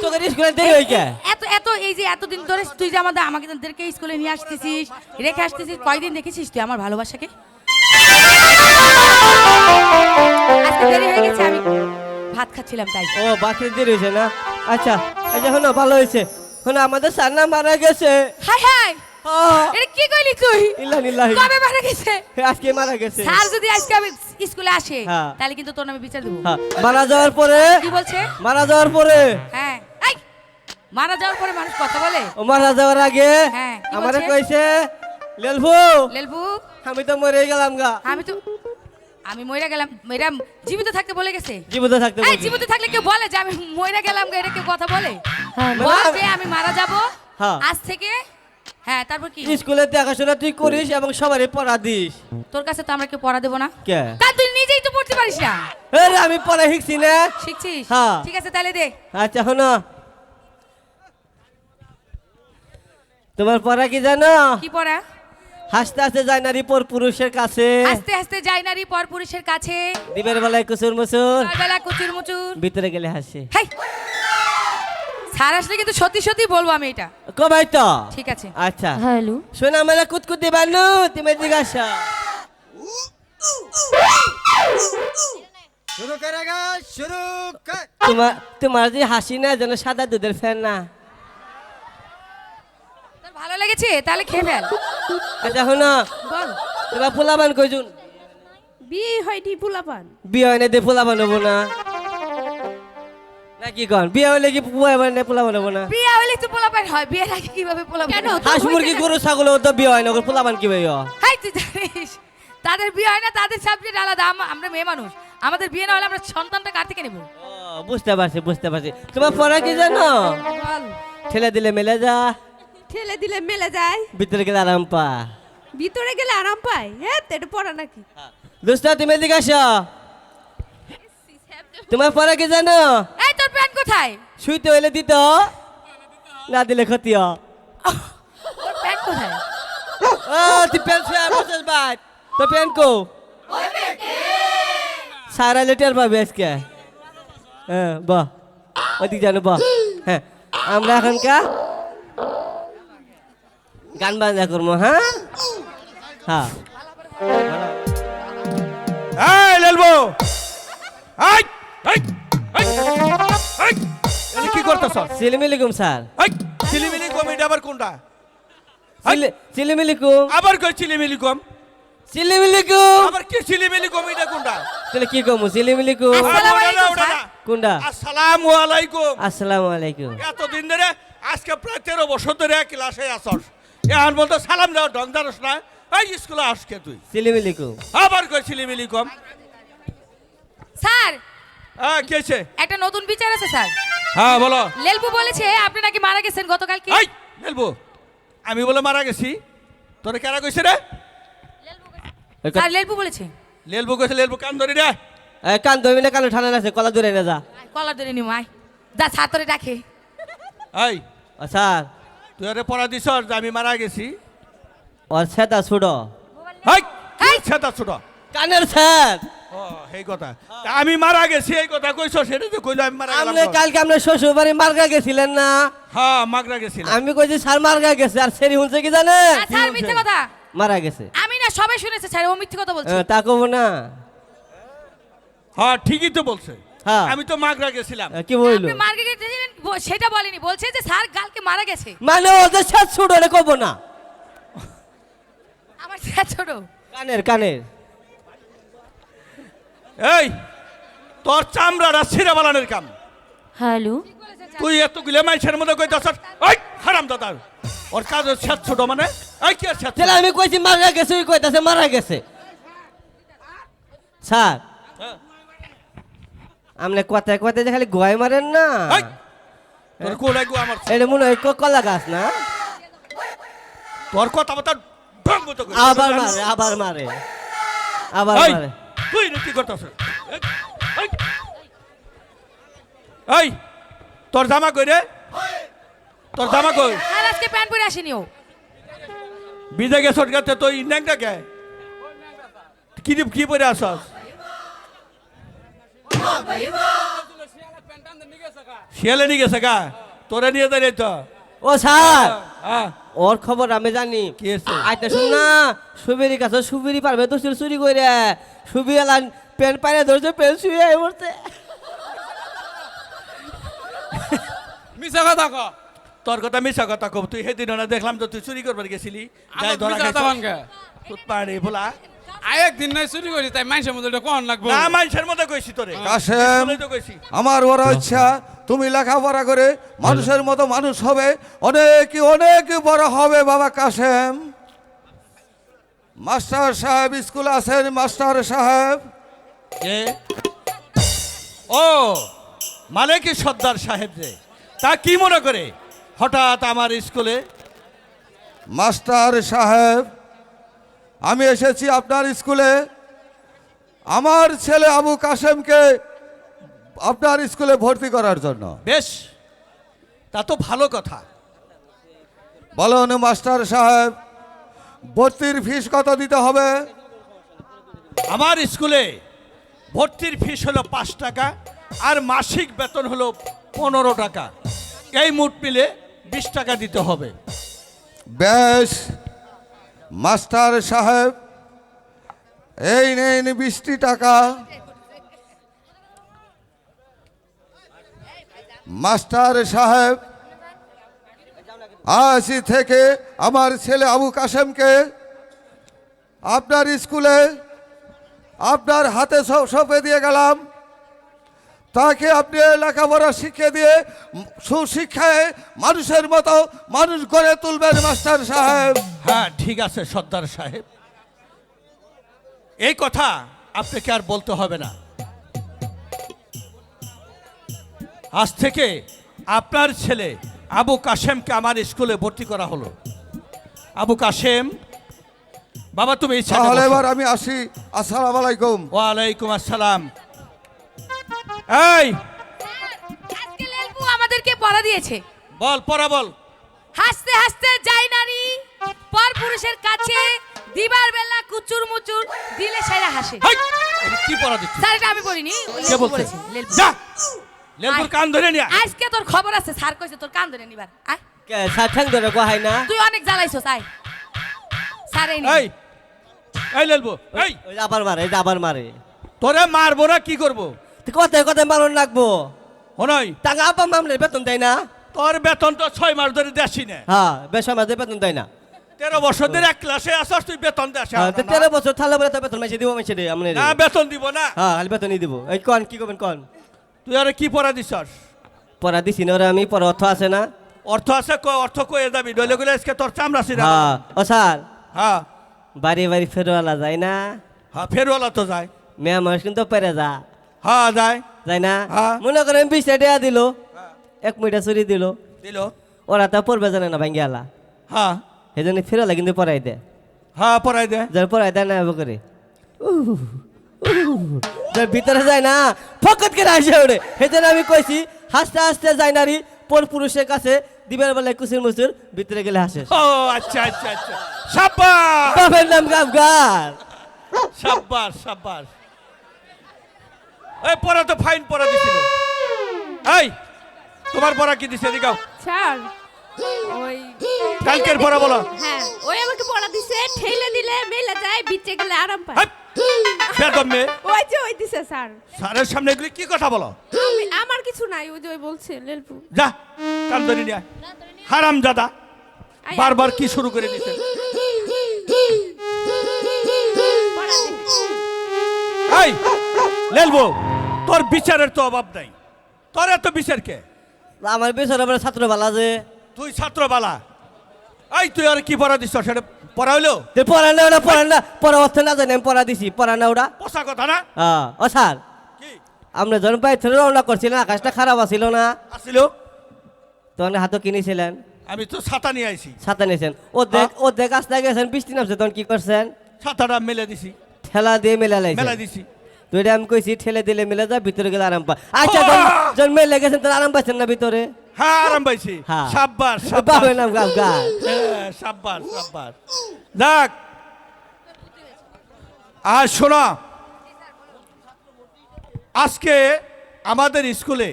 তোদের স্কুলে দেরি হই কে? এত এত এই যে এতদিন ধরে তুই যে আমাদেরকে স্কুলে নিয়ে আসতেছিস, রেখে আসতেছিস, কয়দিন দেখেছিস তুই আমার ভালোবাসাকে? আজকে দেরি হয়ে গেছে, আমি ভাত খাচ্ছিলাম তাই। ও বাকি দেরি হয়েছে না? আচ্ছা আচ্ছা, শোনো ভালো হয়েছে। শোনো আমাদের সান্না মারা গেছে। High high! হ্যাঁ, এটা কি কইলি তুই? ইল্লাহিল্লাহি। কবে মারা গেছে? আজকে মারা গেছে। স্যার যদি আজকে আমি স্কুলে আসে হ্যাঁ। তাহলে কিন্তু তোর নামে বিচার দেবো। হ্যাঁ, মারা যাওয়ার পরে কি বলছে? মারা যাওয়ার পরে হ্যাঁ, এই মারা যাওয়ার পরে মানুষ কথা বলে? ও মারা যাওয়ার আগে হ্যাঁ, কি আমারে বলছে? কইছে, লেলফু লেলবু, আমি তো মরে গেলাম গা। আমি মইরা গেলাম, মেয়েরা জীবিত থাকতে বলে গেছে? জীবিত থাকতে এই বলছি। জীবিত থাকলে কেউ বলে যে আমি মইরা গেলাম গা, এটা কেউ কথা বলে? মানে বল আমি- যে আমি মারা যাব হ্যাঁ। আজ থেকে। হ্যাঁ, তারপর কি? স্কুলে দেখাশোনা তুই করিস এবং সবারই পড়া দিস। তোর কাছে তো আমরা কেউ পড়া দেবো না। কে? কারণ তুই নিজেই তো পড়তে পারিস না। আরে আমি পড়া শিখছি না। শিখছিস? হ্যাঁ। ঠিক আছে তাহলে দে। আচ্ছা শোনো, তোমার পড়া কি জানো? কি পড়া? হাসতে হাসতে যায় নারী পর পুরুষের কাছে, আস্তে আস্তে যাই নারী পর পুরুষের কাছে, দিবের বেলায় কুচুর মুচুর, বেলা কুচুর মুচুর। ভিতরে গেলে হাসে। হাই! স্যার আসলে কিন্তু সত্যি সত্যি বলবো আমি এটা। কবাই তো? ঠিক আছে। আচ্ছা হ্যালো, শোনা মেলা কুতকুতি বানু তুমি জিজ্ঞাসা। শুরু করেগা, শুরু কর। তোমার যে হাসি না যেন সাদা দুধের ফ্যান না। তোর ভালো লেগেছে? তাহলে খেয়ে ফেল। আচ্ছা শোনো, বল। তোরা পোলাবান কইজুন? বিয়ে হয়নি পোলাপান। বিয়ে হয় না দিয়ে পোলাবান হবো না নাকি কন? বিয়ে হইলে কি পোলাবান হবো না? বিয়ে হলে হলে তো পোলাপান হয়, বিয়ের আগে কিভাবে পোলাপান? কেন? হয়? হাঁস মুরগি গরু ছাগল তো বিয়ে হয় না, ওগুলো পোলাবান কি ভাই? হাই তুই জানিস তাদের বিয়ে হয় না, তাদের সাবজেক্ট আলাদা। আমরা মেয়ে মানুষ, আমাদের বিয়ে না হলে আমরা সন্তানটা কার থেকে নেব? বুঝতে পারছি বুঝতে পারছি। তোমার পড়া কি জানো? বল। ঠেলে দিলে মেলে যা, ঠেলে দিলে মেলে যায়, ভিতরে গেলে আরাম পা। ভিতরে গেলে আরাম পায়। হ্যাঁ, এটা পড়া নাকি? দোস্ত তুমি এদিকে আসো। তোমার পড়া কি জানো? এই তোর প্যান্ট কোথায়? শুইতে হইলে দিত, না দিলে ক্ষতি হয়। তোর প্যান্ট কোথায়? ও তুই প্যান্ট শুয়ে বসেস ভাই, তো প্যান্ট কো সারা লেটার পাবে আজকে। হ্যাঁ বাহ, ওদিকে জানো বাহ। হ্যাঁ আমরা এখনকার গান বাজনা করবো। হ্যাঁ হ্যাঁ এই লেলবো, এই এই এই এই এনে কি করতেছ? সিলিমিলিকুম স্যার। এই চিলিমিলি কম, এটা আবার কোনটা? সিলিমিলিকুম আবার কই চিলিমিলি কম? সিলিমিলিকুম। আবার কি চিলিমিলি কম, এটা কোনটা? তাহলে কি কমু? সিলিমিলিকুম। আসসালামু ওটা না, আলাইকুম, ওটা না। স্যার। কোনটা? আসসালামু আলাইকুম। আসসালামু আলাইকুম। এতদিন ধরে আজকে প্রায় 13 বছর ধরে ক্লাসে আসস, এখন বলতো সালাম দাও, ঢং জানোস না? এই স্কুলে আসকে তুই, সিলিমিলিকুম। আবার কই চিলিমিলি কম? স্যার হ্যাঁ কি হয়েছে? একটা নতুন বিচার আছে স্যার। হ্যাঁ বলো। লেলবু বলেছে আপনি নাকি মারা গেছেন গতকালকে। এই লেলবো, আমি বলে মারা গেছি? তোরে কারা কইছে রে? স্যার লেলবু বলেছে। লেলবো কইছে, লেলবো কান ধরি রে। কান ধরবি না, কানে ঠান্ডা আছে, কলা ধরে না যা। কলার ধরে নিও আয়, যা ছাত্রে ডাকে। এই স্যার তুই আরে পড়া দিছ যে আমি মারা গেছি? ওর সেটা ছুড়ো। হাই হেই! সেটা ছোট। কানের স্যার ও এই কথা, তা আমি মারা গেছি এই কথা কইছ, সেটা তো কইলো আমি মারা আপনি গেলাম। কালকে আপনার শ্বশুর বাড়ি মার্গা গেছিলেন না? হ্যাঁ মাগরা গেছিলাম। আমি কইছি স্যার মার্গা গেছে, আর সেরি শুনছে কি জানেন? স্যার মিথ্যে কথা। মারা গেছে। আমি না সবাই শুনেছে স্যার, ও মিথ্যে কথা বলছে। তা কব না। হ্যাঁ ঠিকই তো বলছে, হ্যাঁ। আমি তো মাগরা গেছিলাম। কি বললো? আপনি মার্কেটে গেছিলেন, সেটা বলেনি, বলছে যে স্যার কালকে মারা গেছে। মানে ওদের সাথে ছুড়ো রে, কব না। আমার স্যার ছোট। কানের কানের। এই তোর চামড়াটা ছিঁড়ে বালানের কাম। হ্যালো, তুই এতগুলো মাইছের মধ্যে কইতাছ, ওই হারাম দাদা ওর কাজ ছাত ছোট মানে? এই কি আর ছাত? তাহলে আমি কইছি মারা গেছে, ওই কইতাছে মারা গেছে। স্যার আপনি কথায় কথায় যে খালি গোয়াই মারেন না। এই, তোর কোলাই গো আমার, এটা মনে হয় কলা গাছ না? তোর কথা বার্তা ভঙ্গ তো করি। আবার মারে আবার মারে আবার এই, মারে। তুই রে কি করতাছ? এই, এই তোর জামা কই রে? তোর জামা কই? স্যার আজকে প্যান্ট পরে আসেনি ও। বিজে গেছ গাতে তুই ন্যাংটা কে? কি কি পরে আসস? শিয়ালে নিয়ে গেছে গা, তোরে নিয়ে যাই তো। ও স্যার হ্যাঁ ওর খবর আমি জানি। কি হয়েছে? আইতে শুন না, সুবিরি কাছে সুবিরি পারবে তো চুরি করে সুবিরা পেন পাইরে ধরছে, পেন শুয়ে পড়তে। মিছা কথা ক। তোর কথা মিছা কথা কব, তুই সেদিন না দেখলাম তো তুই চুরি করবার গেছিলি, আমার যাই ধরা মিছা কথা বানকে। পাড়ি বলা আই একদিন নাই চুরি করি, তাই মানুষের মধ্যে এটা কোন লাগবো? না মানুষের মধ্যে কইছি তোরে, কাশেম, স্কুলেই তো কইছি। আমার বড় ইচ্ছা তুমি লেখাপড়া করে মানুষের মতো মানুষ হবে, অনেক অনেক বড় হবে বাবা কাশেম। মাস্টার সাহেব স্কুলে আছেন? মাস্টার সাহেব কে? ও মানে কি সর্দার সাহেব যে, তা কি মনে করে হঠাৎ আমার স্কুলে? মাস্টার সাহেব আমি এসেছি আপনার স্কুলে, আমার ছেলে আবু কাশেমকে আপনার স্কুলে ভর্তি করার জন্য। বেশ, তা তো ভালো কথা। বলুন মাস্টার সাহেব ভর্তির ফিস কত দিতে হবে? আমার স্কুলে ভর্তির ফিস হলো 5 টাকা, আর মাসিক বেতন হলো 15 টাকা, এই মোট মিলে 20 টাকা দিতে হবে। বেশ মাস্টার সাহেব এই নেন 20 টাকা। মাস্টার সাহেব আজ থেকে আমার ছেলে আবু কাশেমকে আপনার স্কুলে আপনার হাতে সঁপে দিয়ে গেলাম। তাকে আপনি লেখাপড়া শিখিয়ে দিয়ে সুশিক্ষায় মানুষের মতো মানুষ গড়ে তুলবেন মাস্টার সাহেব। হ্যাঁ ঠিক আছে সর্দার সাহেব, এই কথা আপনাকে আর বলতে হবে না। আজ থেকে আপনার ছেলে আবু কাশেমকে আমার স্কুলে ভর্তি করা হলো। আবু কাশেম, বাবা তুমি ইচ্ছা তাহলে এবার আমি আসি। আসসালামু আলাইকুম। ওয়ালাইকুম আসসালাম। এই আজকে লেলবু আমাদেরকে পড়া দিয়েছে। বল, পড়া বল। হাসতে হাসতে যাই নারী পর পুরুষের কাছে, দিবার বেলা কুচুর মুচুর দিলে সেরা হাসে। হেই, এটা কি পড়া দিচ্ছিস? স্যার এটা আমি পড়িনি, ওই কে লেলবু বলছে? বলেছে, লেলবু। যা, লেবুর কান ধরে নিয়ে আয়। আজকে তোর খবর আছে, স্যার কইছে তোর কান ধরে নিবার। আয়, সাঠাং ধরে কোহাই না। তুই অনেক জ্বালাইছস, আয়। স্যার এই নে। এই এই লেলবু, এই আবার মারে, আবার মারে। তোরে মারবো না কি করবো? কথায় কথায় মারণ লাগবো। হনই টাকা আপা মামলে বেতন দেয় না। তোর বেতন তো 6 মাস ধরে দেশি না। হ্যাঁ, বেশ আমাদের বেতন দেয় না। 13 বছর ধরে এক ক্লাসে আসছ, তুই বেতন দেশ? 13 বছর থালে বলে তো বেতন মাইছে দিব, মাইছে দে আমনে। না বেতন দিব না। হ্যাঁ, খালি বেতনই দিব। এই কোন কি করবেন কোন? তুই আর কি পড়া দিছস? পড়া দিছি না, ওরা আমি পড়া অর্থ আছে না। অর্থ আছে, অর্থ কয়ে যাবি, নইলে গুলো আজকে তোর চামড়া ছিড়া। হ্যাঁ, ও স্যার হ্যাঁ বাড়ি বাড়ি ফেরওয়ালা যায় না। হ্যাঁ, ফেরওয়ালা তো যায়। মেয়া মানুষ কিন্তু পেরে যা হ্যাঁ যায়। যায় না। হ্যাঁ। মনে করেন 20 টাকা দিল, 1 মিটা চুরি দিল, দিল। ওরা তা পড়বে জানে না ভাঙ্গিয়ালা। হ্যাঁ সেই জন্য ফেরওয়ালা কিন্তু পড়াই দেয়। হ্যাঁ পড়াই দে। যার পড়াই দেয় না এবার করে যার ভিতরে যায় না ফকত করে আসে ওরে। সেই জন্য আমি কইছি হাসতে হাসতে যায় নারী পর পুরুষের কাছে, দিবের বেলায় কুসির মুসুর, ভিতরে গেলে হাসে। ও আচ্ছা আচ্ছা আচ্ছা, সাব্বাস বাপের নাম গাবগার। সাব্বাস সাব্বাস। এই পড়া তো ফাইন পড়া দিছিল। এই তোমার পড়া কি দিছে? এদিকে স্যার ওই কালকের পড়া বলো। হ্যাঁ ওই আমাকে পড়া দিছে, ঠেলে দিলে মেলে যায়, বিচে গেলে আরাম পায়। হেই, বেদম মেয়ে। ওই যে ওই দিছে স্যার। স্যারের সামনে এগুলি কি কথা বলো? আমার কিছু নাই, ওই যে ওই বলছে লেলপু। যা কান ধরে নিয়ে আয়। হারাম জাদা, আয়, বারবার কি শুরু করে দিছে? পড়া দে। এই লেলবো, তোর বিচারের তো অভাব নাই। তোর এত বিচার কে? আমার বেসর ছাত্র বালা যে তুই ছাত্র বালা। এই তুই আর কি পড়া দিছ? সেটা পড়া হইলো? পড়া না, ওরা পড়া না, পড়া অর্থ না জানি আমি পড়া দিছি, পড়া না ওরা। পোষা কথা না। হ্যাঁ, ও স্যার কি আমরা যখন বাইরে থেকে রওনা করছিলাম, আকাশটা খারাপ আছিল না, আসিল? তখন হাতও কিনেছিলেন, আমি তো ছাতা নিয়ে আইছি। ছাতা নিয়েছেন। ও দেখ আসতে গেছেন, বৃষ্টি নামছে, তখন কি করছেন? ছাতাটা মেলে দিছি, ঠেলা দিয়ে মেলা মেলা লাইছেন। দিছি। তো এটা আমি কইছি ঠেলে দিলে মেলে যায়, ভিতরে গেলে আরাম পায়। আচ্ছা, যখন মেলে গেছেন তখন আরাম পাইছেন না ভিতরে? হ্যাঁ আরাম পাইছি। হ্যাঁ। সাব্বাস সাব্বাস। বাপের নাম গাবগার। হ্যাঁ, সাব্বাস সাব্বাস। যাক, আর শোনো, আজকে আমাদের স্কুলে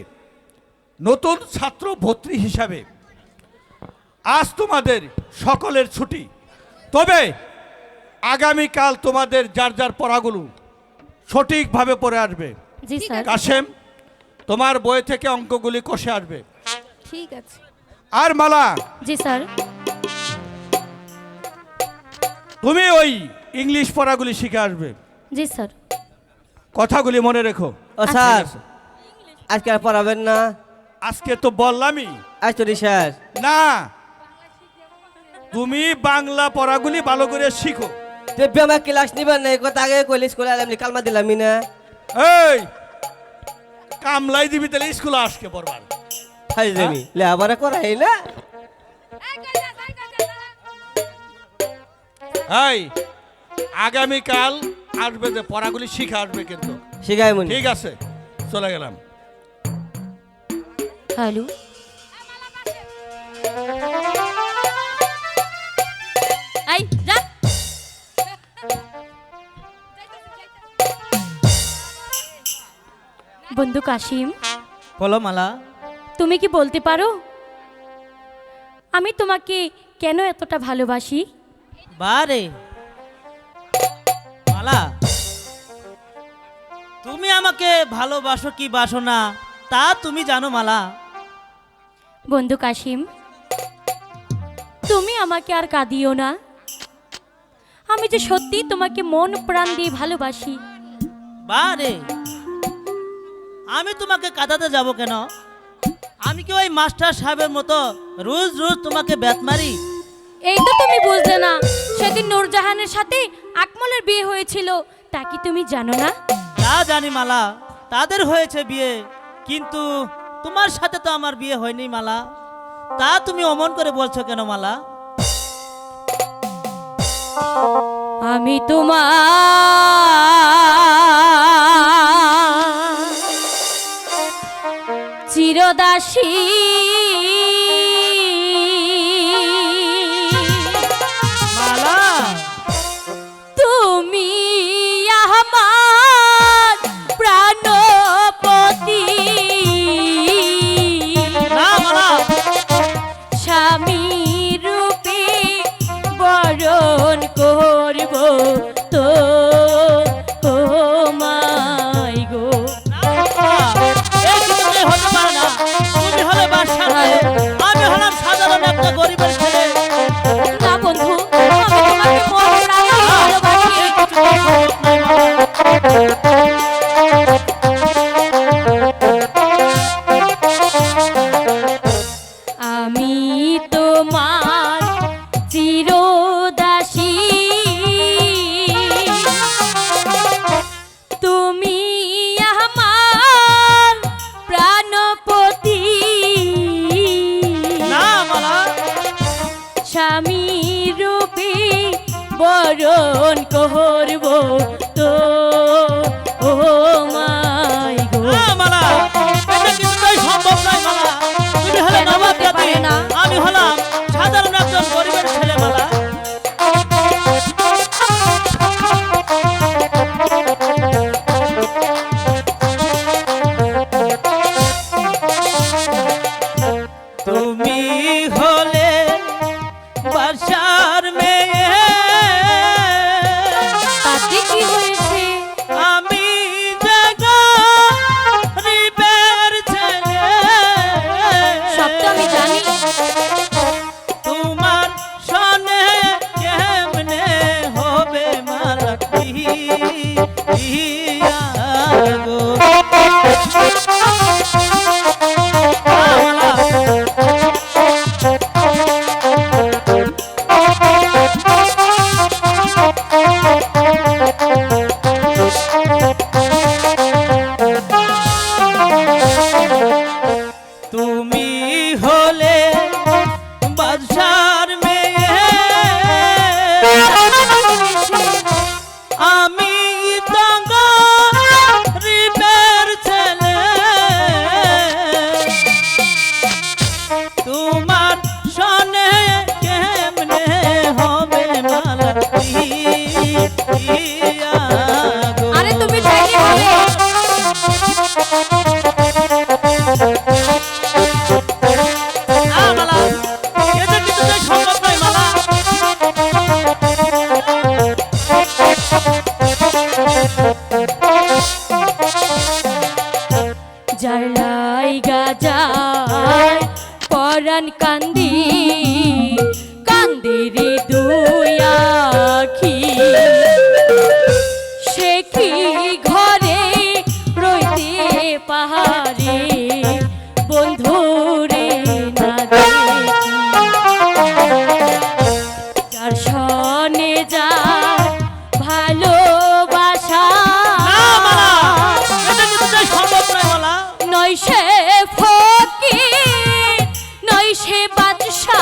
নতুন ছাত্র ভর্তি হিসাবে আজ তোমাদের সকলের ছুটি। তবে আগামীকাল তোমাদের যার যার পড়াগুলো সঠিকভাবে পড়ে আসবে। জি স্যার। কাশেম, তোমার বই থেকে অঙ্কগুলি কষে আসবে। ঠিক আছে। আর মালা, জি স্যার। তুমি ওই ইংলিশ পড়াগুলি শিখে আসবে। জি স্যার। কথাগুলি মনে রেখো। ও স্যার, আজকে আর পড়াবেন না? আজকে তো বললামই। আজ তো শেষ। না, তুমি বাংলা পড়াগুলি ভালো করে শিখো। আমার ক্লাস নিবেন না, কথা আগে কইলে স্কুলে আলাম, কালমা দিলামই না। এই কামলাই দিবি তাহলে স্কুলে আসকে পড়বার। খাই যাবি লেবারে করাই না। এই আগামীকাল আসবে, যে পড়াগুলি শিখে আসবে কিন্তু। শিখাই মনি। ঠিক আছে, চলে গেলাম। হ্যালো। আই যা। বন্ধু কাশিম, বলো মালা। তুমি কি বলতে পারো আমি তোমাকে কেন এতটা ভালোবাসি? বারে মালা, তুমি আমাকে ভালোবাসো কি বাসো না তা তুমি জানো মালা। বন্ধু কাশিম, তুমি আমাকে আর কাঁদিও না। আমি যে সত্যি তোমাকে মন প্রাণ দিয়ে ভালোবাসি। বারে আমি তোমাকে কাঁদাতে যাব কেন? আমি কি ওই মাস্টার সাহেবের মতো রোজ রোজ তোমাকে ব্যাত মারি? এই তো তুমি বুঝলে না, সেদিন নূরজাহানের সাথে আকমলের বিয়ে হয়েছিল, তা কি তুমি জানো না? তা জানি মালা, তাদের হয়েছে বিয়ে, কিন্তু তোমার সাথে তো আমার বিয়ে হয়নি মালা। তা তুমি অমন করে বলছো কেন মালা? আমি তোমার চিরদাসী, মালা তুমি আমার প্রাণপতি, না মালা, স্বামী রূপে বরণ করব তো ও মাই গো। এই কিছুতেই হতে পারে না। তুমি হলে বাদশার মেয়ে, আমি হলাম সাধারণ একটা গরিবের ছেলে। না বন্ধু, আমি তোমাকে মন প্রাণে ভালোবাসি। আমি তোমার চিরদাসী, তুমি আমার প্রাণপতি, না মালা, স্বামী রূপে বরণ করব তো ও মাই গো। না মালা, এটা কিছুতেই সম্ভব নয় মালা। তুমি হলে কেন নবাব হতে জাতি, পারে না? আমি হলাম সাধারণ একজন গরিবের ছেলে মালা। তুমি হলে বাদশার মেয়ে, তাতে কি হয়েছে? আমি যে গরিবের ছেলে। সব তো আমি জানি। তোমার সনে কেমনে হবে মালা ইয়া গো। মালা, তুমি হলে বাদশার মেয়ে, আমি তো গরিবের ছেলে। তোমার সনে কেমনে হবে মালা ইয়া গো। আরে তুমি চাইলে হবে। না মালা, এটা কিছুতেই সম্ভব নয় মালা। জ্বালাই গাজায় পরাণ কান্দি, কান্দি রে দুই আখি, সে কি ঘরে রইতে পাহাড়ে বন্ধুরে না দেখি, যার সনে যার ভালোবাসা, না মালা, এটা কিছুতেই সম্ভব নয় মালা। নয় সে ফকির, নয় সে বাদশা,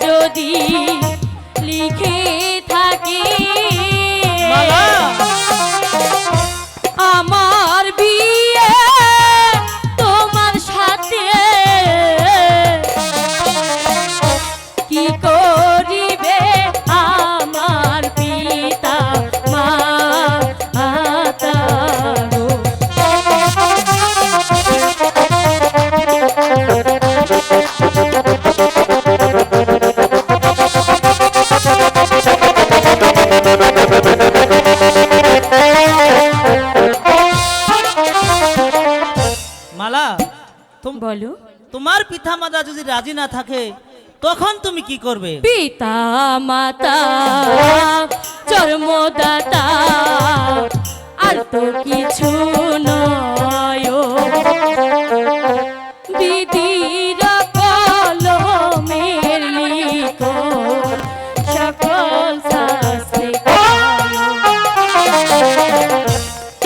যদি লিখে থাকে মালা আমার বিয়ে তোমার সাথে কি করিবে আমার পিতা মাতা গো। মালা বলো তোমার পিতামাতা যদি রাজি না থাকে তখন তুমি কি করবে? পিতা মাতা জন্মদাতা আর তো কিছু নয় বিধির কলমের লিখো সকল শাস্ত্রে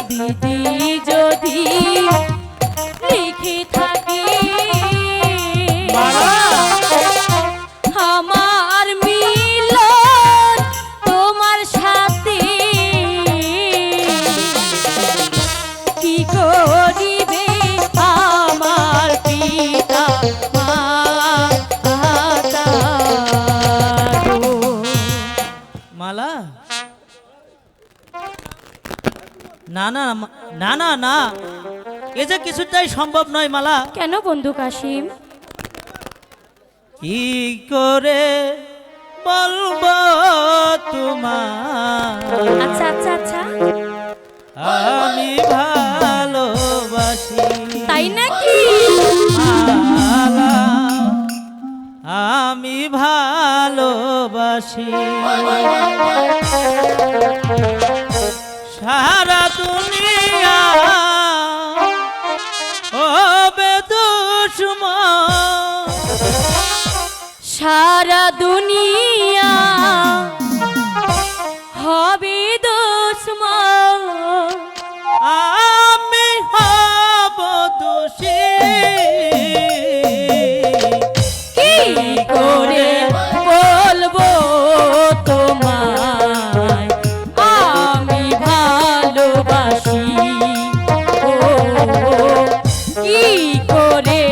বিধি যদি লিখে থাকি আমার মিলন তোমার সাথে কি করিবে আমার পিতা মাতা গো। মালা না না না না না এ যে কিছুটাই সম্ভব নয় মালা। কেন বন্ধু কাশিম? কি করে বলবো তোমার আচ্ছা আচ্ছা আচ্ছা আমি ভালোবাসি তাই নাকি? মালা, আমি ভালোবাসি সারা দুনিয়া হবে দুশ্মন সারা দুনিয়া হবে দুশ্মন আমি হব দোষী কি করে বলবো তোমায় আমি ভালোবাসি ও কি করে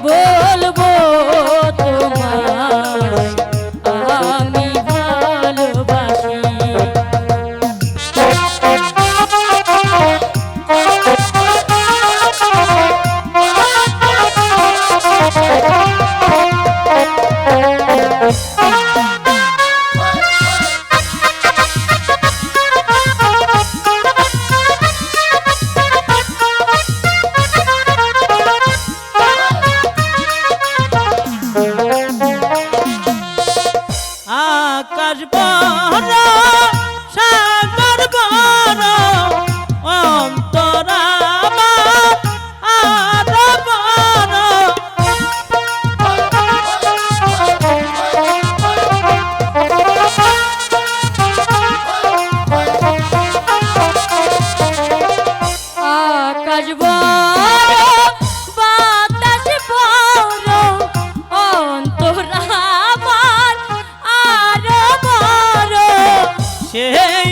বলবো তোমায় আমি ভালোবাসি। আকাশ বড় সাগর বড় অন্তর আমার আরো বড় আকাশ বড় বাতাস বড় অন্তর আমার আরো বড় সেই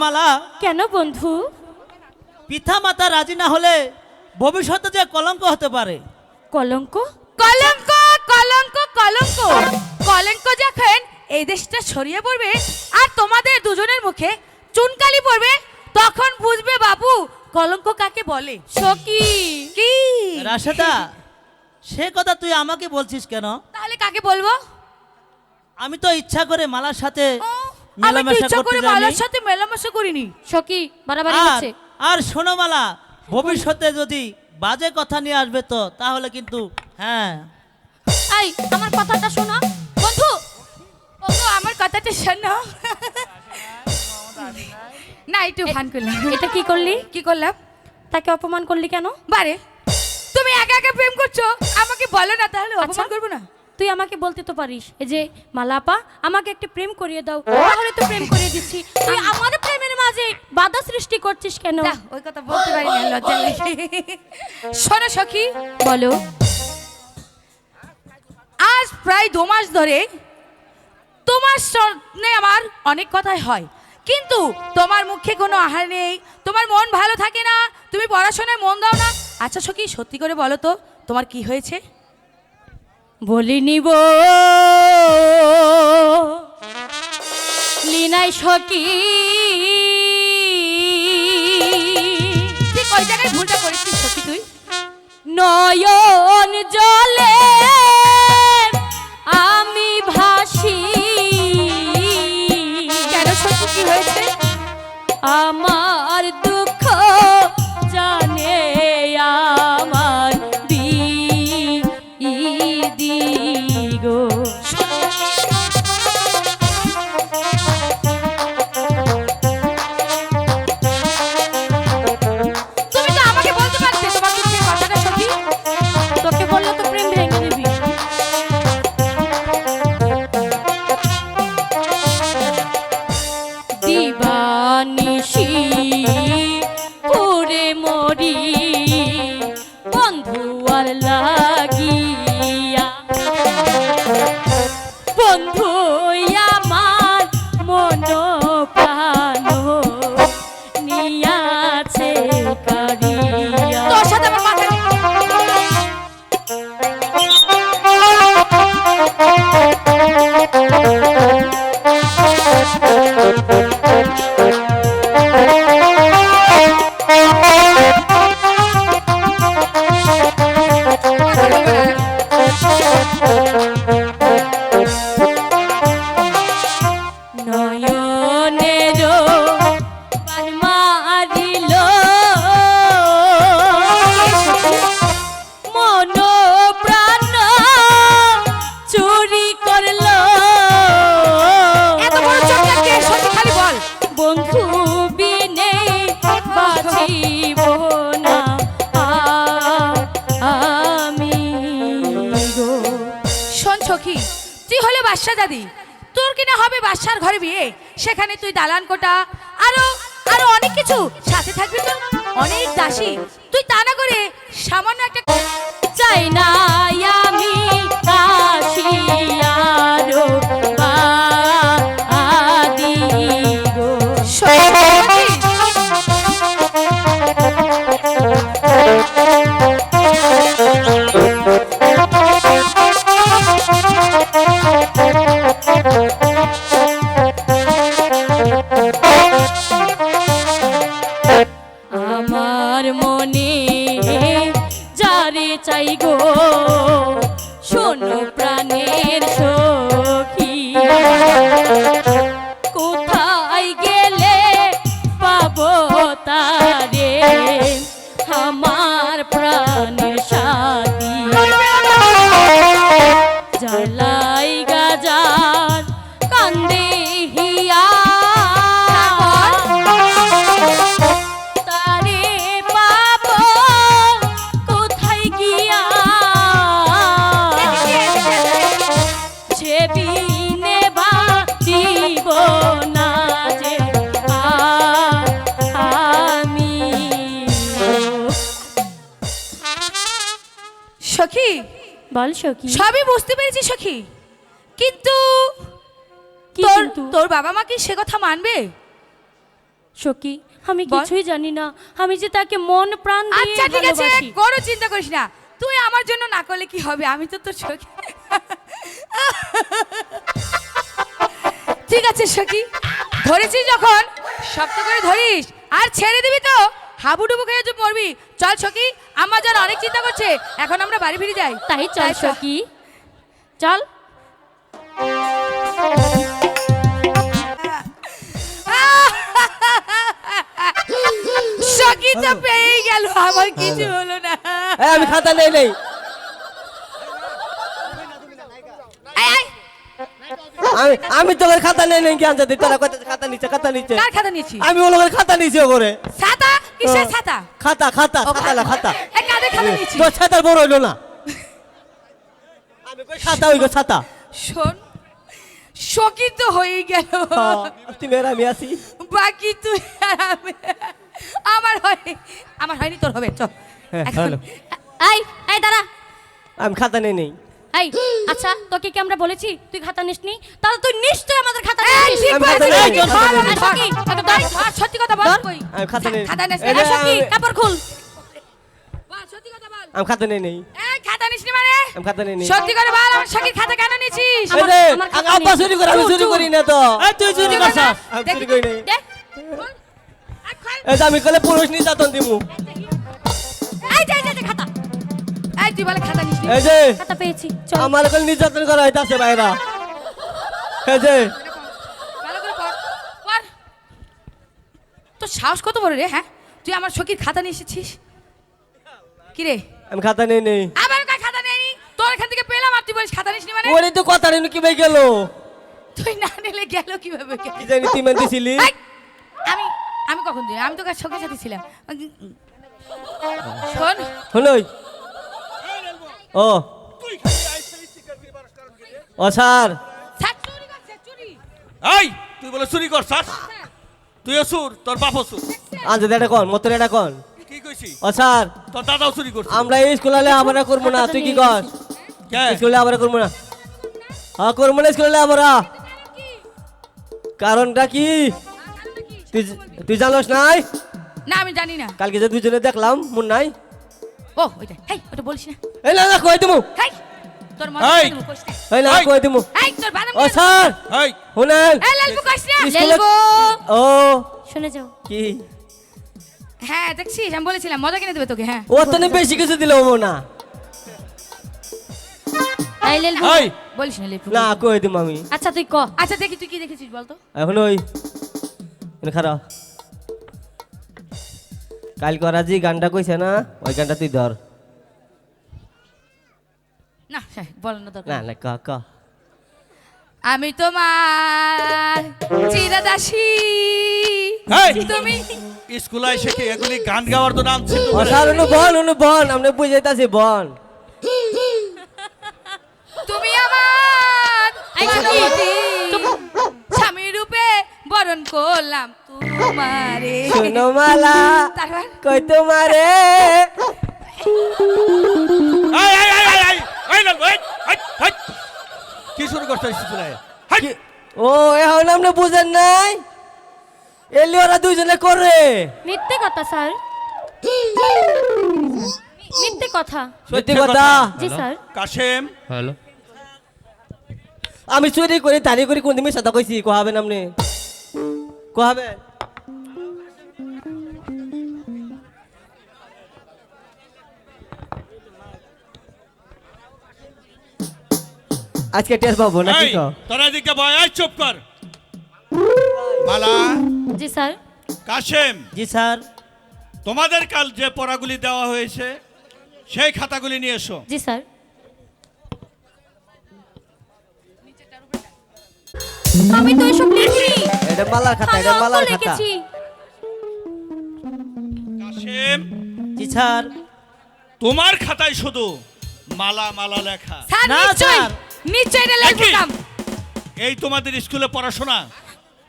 মালা, কেন বন্ধু? পিতা মাতা রাজি না হলে ভবিষ্যতে যে কলঙ্ক হতে পারে। কলঙ্ক? কলঙ্ক কলঙ্ক কলঙ্ক কলঙ্ক যখন এই দেশটা ছড়িয়ে পড়বে আর তোমাদের দুজনের মুখে চুনকালি পড়বে, তখন বুঝবে বাবু কলঙ্ক কাকে বলে। সখী, কি রাশেদা, সে কথা তুই আমাকে বলছিস কেন? তাহলে কাকে বলবো? আমি তো ইচ্ছা করে মালার সাথে আমি তো মেলামেশা ইচ্ছা করতে করে জানি। মালার সাথে মেলামেশা করিনি। সখী বাড়াবাড়ি আর হচ্ছে। আর শোনো মালা, ভবিষ্যতে যদি বাজে কথা নিয়ে আসবে তো তাহলে কিন্তু হ্যাঁ। এই আমার কথাটা শোনো বন্ধু। ওগো আমার কথাটা শোনো। না একটু ফান করলাম। এটা কি করলি? কি করলাম? তাকে অপমান করলি কেন? বারে তুমি একা একা প্রেম করছো, আমাকে বলো না তাহলে আচ্ছা। অপমান করবো না? তুই আমাকে বলতে তো পারিস, এই যে মালাপা আমাকে একটা প্রেম করিয়ে দাও, তাহলে তো প্রেম করিয়ে দিচ্ছি। তুই আমার প্রেমের মাঝে বাধা সৃষ্টি করছিস কেন? না, ওই কথা বলতে পারি না, লজ্জা লাগে। শোনো সখী, বলো। আজ প্রায় 2 মাস ধরে তোমার সামনে আমার অনেক কথাই হয়, কিন্তু তোমার মুখে কোনো আহার নেই, তোমার মন ভালো থাকে না, তুমি পড়াশোনায় মন দাও না। আচ্ছা সখী, সত্যি করে বলো তো তোমার কি হয়েছে? বলিনিব লিনাই সখী, ঠিক ওই জায়গায় ভুলটা করেছিস সখী তুই। নয়ন জলে আমি ভাসি। কেন সখী, কি হয়েছে? আমার দুঃখ জানে আমার দিগো। তুমি তো আমাকে বলতে পারতে তোমার দুঃখের কথাটা সখী। তোকে বললে তো প্রেম ভেঙে দিবি। দিবানিশি করে মরি বন্ধু আর লাগিয়া। বন্ধু আমার মন প্রাণ নিয়াছে কারিয়া। তোর সাথে আমার মাথা নেই। নয়নের বান মারিল মন প্রাণ চুরি করল। এত বড় চোখটা কে সখী, খালি বল। বন্ধু বিনে বাঁচিব না আমি গো। শোন সখী, তুই হলে বাদশা দাদি, তোর কিনা হবে বাদশার ঘরে বিয়ে, সেখানে তুই দালান কোটা আরো আরো অনেক কিছু সাথে থাকবি, তো অনেক দাসী। তুই তা না করে সামান্য একটা চাই না আমি কাশিয়ারো আদি গো। সখী, আমার মনে যারে চাই গো, শোনো প্রাণের সখী, কোথায় গেলে পাবো তারে আমার প্রাণের সাথী। জ্বালাই গাজার কান্দে হিয়া, তারে পাবো কোথায় গিয়া। সে বিনে বাঁচিব না যে আমি। সখী, বল সখী। সবই বুঝতে পেরেছি সখী, কিন্তু কি তোর কিন্তু? তোর বাবা মা কি সে কথা মানবে? সখী আমি বল। কিছুই জানি না, আমি যে তাকে মন প্রাণ দিয়ে আচ্ছা ঠিক আছে, ভালোবাসি। কোনো চিন্তা করিস না, তুই আমার জন্য না করলে কি হবে, আমি তো তোর সখী। ঠিক আছে সখী, ধরেছিস যখন শক্ত করে ধরিস, আর ছেড়ে দিবি তো হাবুডুবু খেয়ে চুপ মরবি। চল সখী, আমার যেন অনেক চিন্তা করছে, এখন আমরা বাড়ি ফিরে যাই। তাই চল সখী, চল। সখী তো পেয়ে গেল, আমার কিছু হলো না। আমি খাতা নেই নেই এই, এই, আমি তোর খাতা নেই নেই কি আনতে তোরা কত খাতা নিচে কার খাতা নিয়েছি? আমি ওর খাতা নিচে করে ছাতা? কিসের ছাতা? খাতা খাতা ও, খাতা না খাতা এই কাদের খাতা নিয়েছি? তোর ছাতার বড় হইলো না আমি কই খাতা হইগো ছাতা শোন, সখী তো হয়ে গেল, তুমি আর আমি আছি বাকি তুই আর আমি। আমার হয়নি, তোর হবে। চল এখন। হলো। এই এই দাঁড়া, আমি খাতা নেই নেই এই আচ্ছা তোকে কি আমরা বলেছি তুই খাতা নিসনি? তাহলে তুই নিশ্চয়ই আমাদের খাতা এই, নিয়েছিস। ঠিক আমি বলেছিস, খাতা এই, নেই, ধর, খাতা আমি নেই। ধর। সখী, তোকে ধর, ধর। ধর, সত্যি কথা বল। কই? আমি খাতা নেই খাতা নিস না, এই এই যে সখী, আমি- কাপড় খুল। বল, সত্যি কথা বল। আমি খাতা নেই নেই এই, খাতা নিসনি মানে? আমি খাতা নেই নেই সত্যি করে বল, আমার সখীর খাতা কেন নিয়েছিস? এই যে আমার খাতা আব্বা নেই। চুরি করে আমি চুরি করি না তো এই তুই চুরি করছিস? আমি দেখি চুরি করি নাই দে, খোল। এই, খোল। এই যে আমি কলে পুরুষ নির্যাতন দিমু এই, যে, খাতা। এই, তুই বলে খাতা নিসনি। এই যে খাতা পেয়েছি, চল। আমার কলে নির্যাতন করা হইতাছে বাইরা এই যে ভালো করে পড়, পড়। তোর সাহস কত বড় রে, হ্যাঁ? তুই আমার সখীর খাতা নিয়ে এসেছিস? কি রে, আমি খাতা নেই নেই আবার কয় খাতা নেই? তোর এখান থেকে পেলাম আর তুই বলিস খাতা নিসনি মানে? ওরে তো কথা নেই কি ভাই গেল তুই না নিলে গেল কিভাবে? কি জানি তুই মান দিছিলি এই, আমি কখন দিই? আমি তো কার সখীর সাথে ছিলাম। শোন, শুনই ও ও স্যার স্যার চুরি করছে, চুরি। এই তুই বলে চুরি করছাস? তুইও সুর, তোর বাপও সুর। আনছে এটা কোন মতন এটা কোন কি কইছি? ও স্যার তোর দাদাও চুরি করছে। আমরা এই স্কুলে আমরা করবো না তুই কি কর কে? স্কুলে আমরা করবো না হ্যাঁ করবো না স্কুলে আমরা কারণটা কি তুই তুই জানোস নাই না আমি জানি না। কালকে যে দুজনে দেখলাম মন নাই ও ওইটা, হেই ওটা বলিস না। এই না কই দিমু হেই, তোর মজা এই। করবো, কইস না। এই না এই। কই দিমু এই, তোর বাদাম ও দিয়ে দেবো। স্যার এই শুনেন এই, লালবু কইস না। স্কুলে- লেলবো, ও শুনে যাও। কি হ্যাঁ দেখছিস, আমি বলেছিলাম মজা কিনে দেবে তোকে। হ্যাঁ, ও তো বেশি কিছু দিলে হবো না এই লেলবো, এই বলিস না লিপু। না কই দিম আমি আচ্ছা তুই ক। আচ্ছা দেখি তুই কি দেখেছিস বলতো। এখন ওই খারাপ কাল করা যে গানটা কইছে না ওই গানটা তুই ধর না হ্যাঁ, বল না দরকার না নেই। না ক ক আমি তোমার চিরদাসী, এই। তুমি স্কুলে এসে কি এগুলি গান গাওয়ার তো নাম ছিল? ও স্যার অনু বন আমরা বুঝাইতাছি বন তুমি আমার এই সখী, স্বামী রূপে বরণ করলাম তোমারে। শোনো মালা তারপর কই তোমারে এই এই এই এই এই এই লাল এই এই এই কি শুরু করছিস স্কুলে? হাই কি- ও এখন আপনি বুঝেন নাই এলি ওরা দুইজনে করে মিথ্যে কথা স্যার, মিথ্যে কথা। সত্যি কথা জি স্যার। কাশেম আমি চুরি করি তারি করি কোন দিন সাদা কইছি কোহাবেন আপনি কোহাবেন আজকে টেস্ট পাবো নাকি এই তো তোরা এদিকে বয়, এই চুপ কর। মালা, জি স্যার। কাশেম, জি স্যার তোমাদের কাল যে পড়াগুলি দেওয়া হয়েছে সেই খাতাগুলি নিয়ে এসো। জি স্যার। আমি তো এসব লিখিনি, এটা মালার খাতা আমি এটা অঙ্ক মালার খাতা লিখেছি। কাশেম, জি স্যার তোমার খাতায় শুধু মালা মালা লেখা। স্যার না, নিশ্চয় স্যার। নিশ্চয় এটা লাগবে একই। কাম। এই তোমাদের স্কুলে পড়াশোনা?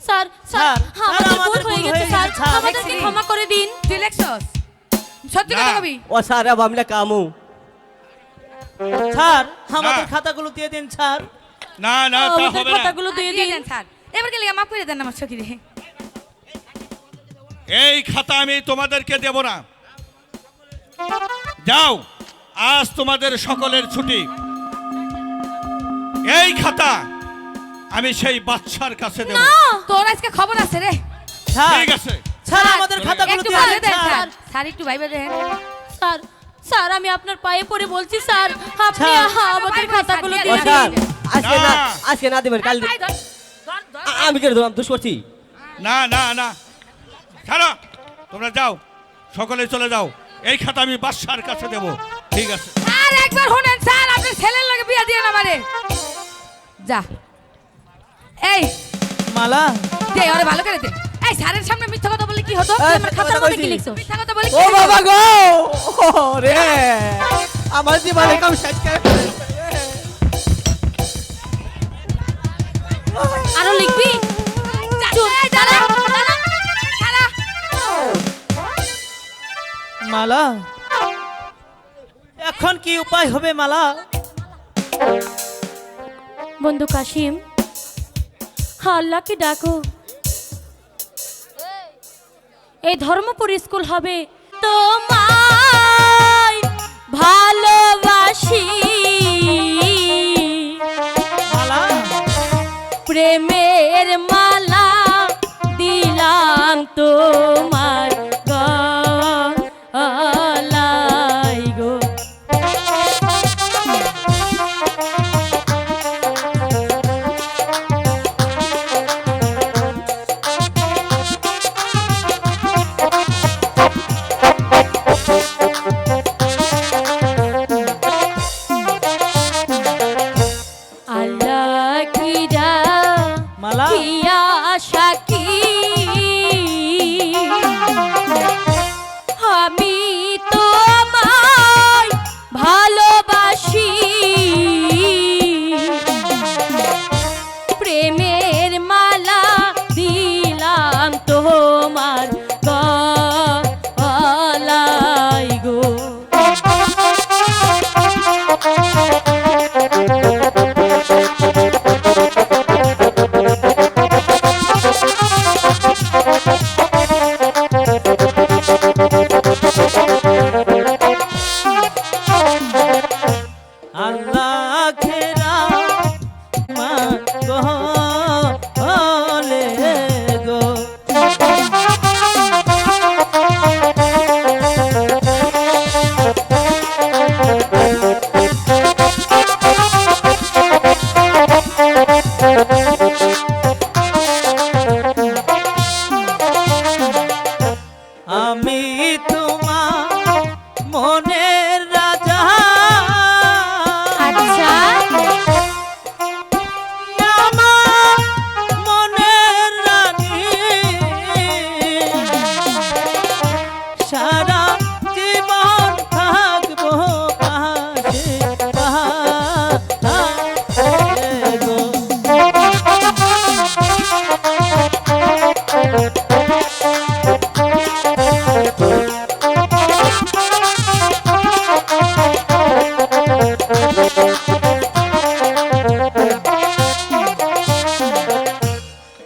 স্যার স্যার, স্যার আমাদের আমাদের ভুল হয়ে ভুল গেছে হয়ে স্যার, গেছে, স্যার। আমাদেরকে ক্ষমা করে দিন। তুই লেখছস? সত্যি কথা না। কবি? ও স্যার अब हमने कामू স্যার আমাদের না। খাতাগুলো দিয়ে দিন স্যার না না তা আমাদের হবে না। খাতাগুলো দিয়ে দিয়ে দিন। দেন স্যার। এবার গেলে মাফ করে দেন আমার সখী রে। এই খাতা আমি তোমাদেরকে দেব না। যাও, আজ তোমাদের সকলের ছুটি। এই খাতা আমি সেই বাচ্চার কাছে দেব। তোর আজকে খবর আছে রে। ঠিক আছে, স্যার আমাদের খাতাগুলো একটু দিয়ে ভালো দেন, দেন স্যার। স্যার। স্যার একটু ভাইবে দেন। স্যার স্যার আমি আপনার পায়ে পড়ে বলছি স্যার আপনি আমাদের খাতাগুলো স্যার, দিয়ে স্যার, দিন। আজকে না, না। আজকে না দেবেন, কাল ভাই, ধর, ধর। আমি কেন দিলাম, দোষ করছি। না না না, ছাড়ো, তোমরা যাও, সকলে চলে যাও। এই খাতা আমি বাচ্চার কাছে দেব। ঠিক আছে। আর একবার শুনেন স্যার, আপনার ছেলের লগে বিয়া দিয়ে না আমারে। যা এই মালা দে ওরে ভালো করে দে। এই স্যারের সামনে মিথ্যা কথা বলে কি হতো? এই, আমার খাতার মধ্যে কি লিখছো? মিথ্যা কথা বলে ও বাবা গো, ও রে, আমার জীবনে কাম শেষ করে ফেললো। আরো লিখবি? চুপ, দাঁড়া, দাঁড়া। মালা এখন কি উপায় হবে মালা? বন্ধু কাশিম আল্লাহকে ডাকো, এই ধর্মপুর স্কুল হবে। তোমায় ভালোবাসি মালা প্রেমের মালা দিলাম তোমার গলায় গো। আল্লাহ কিরা মালা কিয়া সাকি আমি তোমায় ভালোবাসি প্রেমের মালা দিলাম তোমার গলায় গো। আল্লাহ খেরা মা গো ওলে গো। আমি তোমার মনের রাজা, আচ্ছা আমার মনের রানী, সারা জীবন থাকবো পাশে পাশে গো।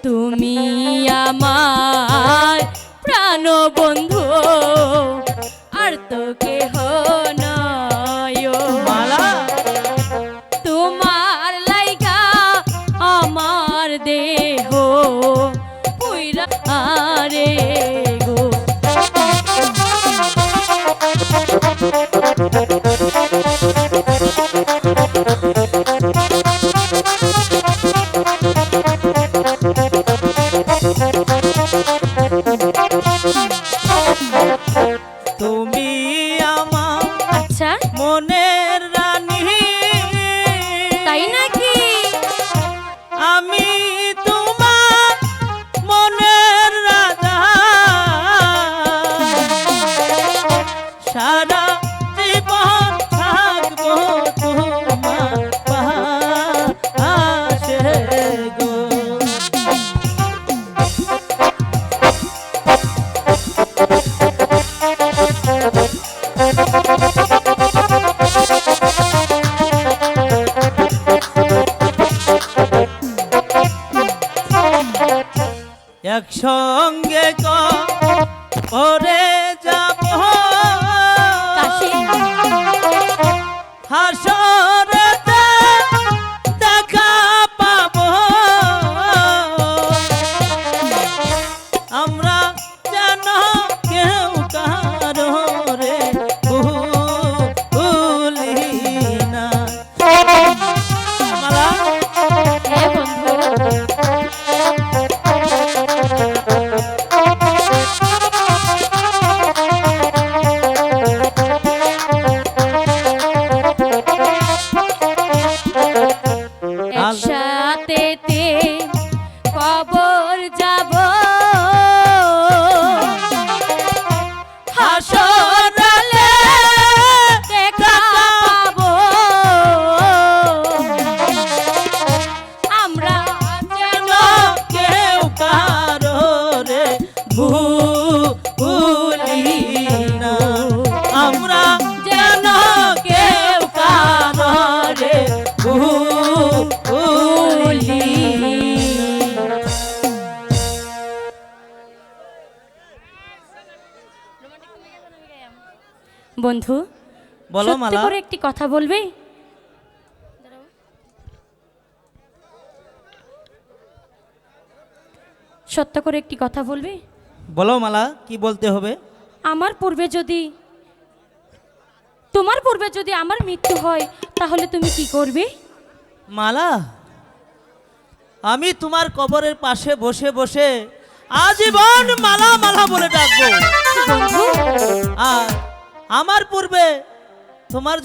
তুমি আমার প্রাণ বন্ধু আর তো কেহ নয়। মালা তোমার লাইগা আমার দেহ পুইরা আরে গো। তুমি আমার আচ্ছা মনের রানী, তাই নাকি? আমি তোমার মনের রাজা, সারা জীবন থাকবো তোমার পাশে গো। একসঙ্গে ওরে যাব কাশিম হাসরেতে দেখা পাবো আমরা যেন কেউ কারো রে ভুলি না। মালা হ্যাঁ বন্ধু একসাথে কবর যাব হাসরালে দেখা পাবো আমরা যেন কেউ কারো রে ভুলি না। আমরা যেন কেউ কারো রে ভুলি। বন্ধু বলো সত্যি মালা। করে একটি কথা বলবে? সত্য করে একটি কথা বলবে? বলো মালা, কি বলতে হবে? আমার পূর্বে যদি তোমার পূর্বে যদি আমার মৃত্যু হয় তাহলে তুমি কি করবে? মালা, আমি তোমার কবরের পাশে বসে বসে আজীবন মালা মালা বলে ডাকবো। বন্ধু আর আমার পূর্বে তোমার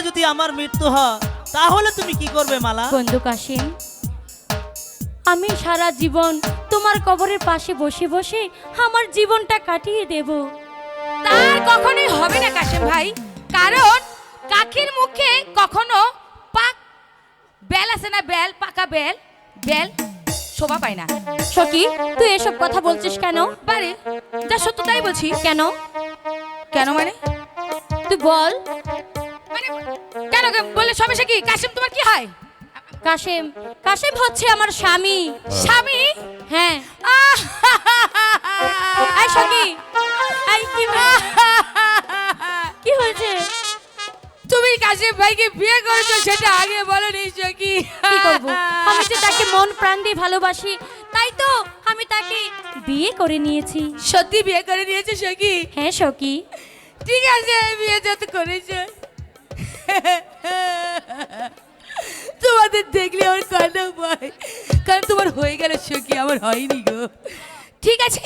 যদি আমার মৃত্যু হয় তাহলে তুমি কি করবে মালা? বন্ধু কাশিম, আমি সারা জীবন তোমার কবরের পাশে বসে বসে আমার জীবনটা কাটিয়ে দেব। তার কখনোই হবে না কাশেম ভাই, কারণ কাকির মুখে কখনো বেল আছে না, পাকা বেল শোভা পায় না। সখী, তুই এসব কথা বলছিস কেন? বারে যা সত্য তাই বলছি। কেন কেন মানে? তুই বল। মানে কেন বলে সমস্যা কি? কাশেম তোমার কি হয়? কাশিম, কাশিম হচ্ছে আমার স্বামী। স্বামী? হ্যাঁ। এই সখী, এই কি হয়েছে? তুমি কাশেম ভাইকে বিয়ে করেছো সেটা আগে বলো নিশ্চয়। কি কি করব? আমি যে তাকে মন প্রাণ দিয়ে ভালোবাসি, তাই তো আমি তাকে বিয়ে করে নিয়েছি। সত্যি বিয়ে করে নিয়েছে সখী? হ্যাঁ সখী। ঠিক আছে, বিয়ে যত করেছো তোমাদের দেখলে আমার কান্না পায়, কারণ তোমার হয়ে গেল সখী, আমার হয়নি গো। ঠিক আছে,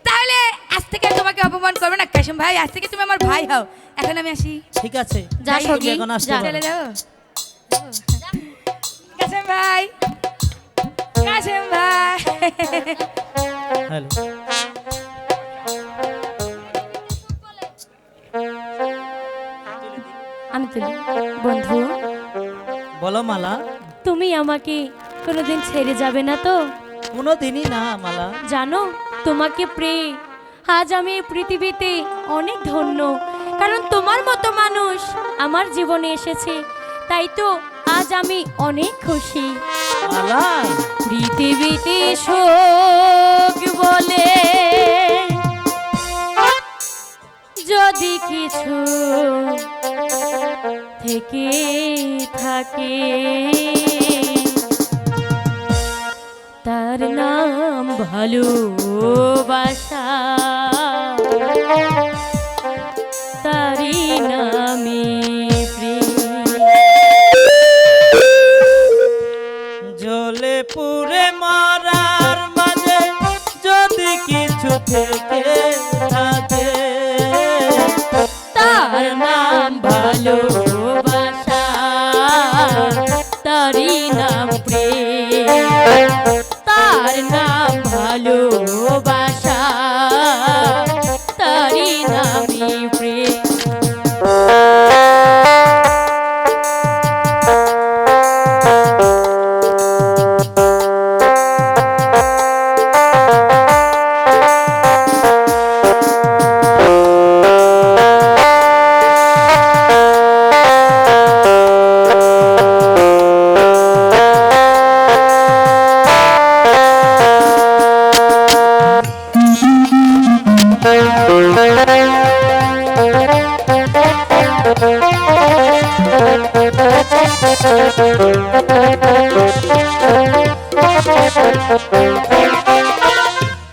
তাহলে আজ থেকে আর তোমাকে অপমান করবে না কাশেম ভাই, আজ থেকে তুমি আমার ভাই হও। এখন আমি আসি। ঠিক আছে, যা তুমি সখী, এখন আসতে যা। পারো। চলে যাও কাশেম ভাই, কাশেম ভাই। হ্যালো। আমি তুলি। বন্ধু, বলো মালা। তুমি আমাকে কোনোদিন ছেড়ে যাবে না তো? কোনোদিনই না মালা। জানো, তোমাকে পেয়ে আজ আমি এই পৃথিবীতে অনেক ধন্য, কারণ তোমার মতো মানুষ আমার জীবনে এসেছে, তাই তো আজ আমি অনেক খুশি। মালা, পৃথিবীতে শোক বলে যদি কিছু থেকে থাকে, তার নাম ভালোবাসা, তারই নামে প্রেম। জ্বলে পুড়ে মরার মাঝে যদি কিছু থেকে থাকে, তার নাম ভালোবাসা, তারই নাম প্রেম, তার নাম ভালোবাসা, তারই নামে প্রেম।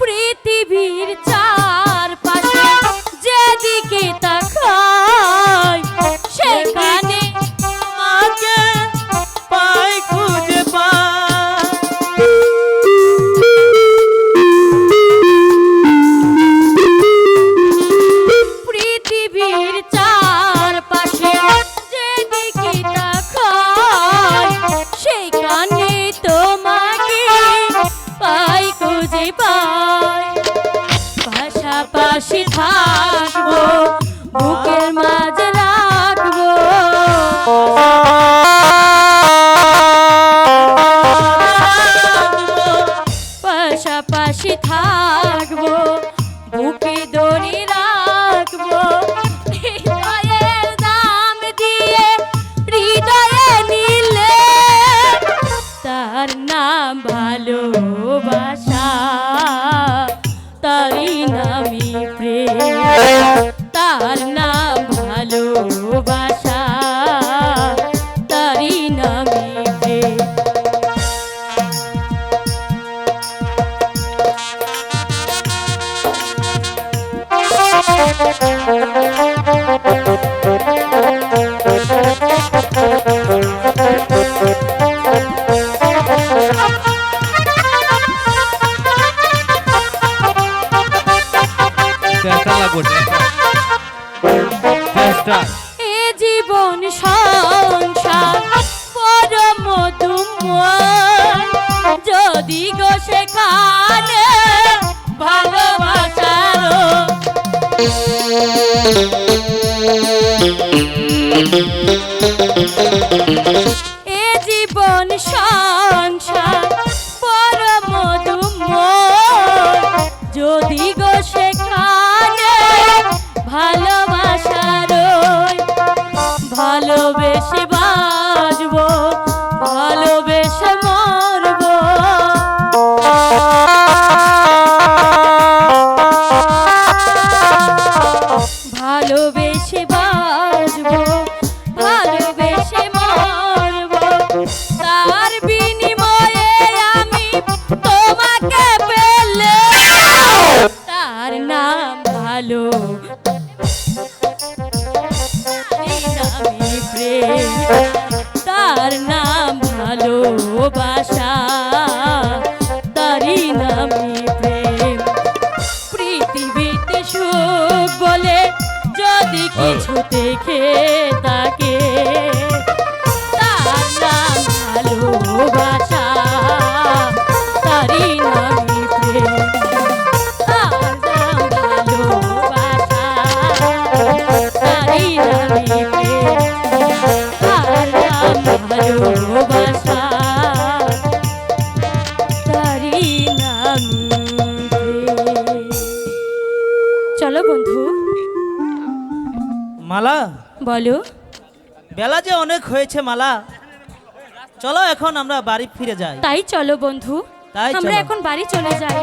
পৃথিবীর চারপাশে যেদিকে তাকাই সেখানে তোমাকে পাই খুঁজে পাই। পৃথিবীর চারপাশে যেদিকে তাকাই সেখানে তোমাকে পাই খুঁজে পাই। পাশাপাশি থাকবো বুকের মাঝে রাখবো। পাশাপাশি থাকবো বুকে দড়ি রাখবো। হৃদয়ের দাম দিয়ে হৃদয়ে নিলে তার নাম ভালোবাসা, তারই নামই প্রেম। তার নাম ভালোবাসা, তারই নামই প্রেম। এ জীবন সংসার পরম মধুময়, যদি গো সেখানে ভালোবাসারও এ জীবন সংসার পরম মধুময়, যদি গো সেখানে ভালোবাসারও ভালোবেসে বাজবো, ভালোবেসে মরবো। ভালোবেসে বাজবো, ভালোবেসে মরবো। তার বিনিময়ে আমি তোমাকে পেলে তার নাম ভালো, নামই প্রেম। তার নাম ভালোবাসা, তারই নামই প্রেম। পৃথিবীতে সুখ বলে যদি কিছু দেখে তাকে তার নাম ভালোবাসা, তারই নামই প্রেম। তার নাম ভালোবাসা, তারই নামই প্রেম। তার নাম ভালোবাসা, তারই নামই প্রেম। চলো বন্ধু। মালা, বলো। বেলা যে অনেক হয়েছে মালা, চলো এখন আমরা বাড়ি ফিরে যাই। তাই চলো বন্ধু, তাই আমরা চলো। এখন বাড়ি চলে যাই।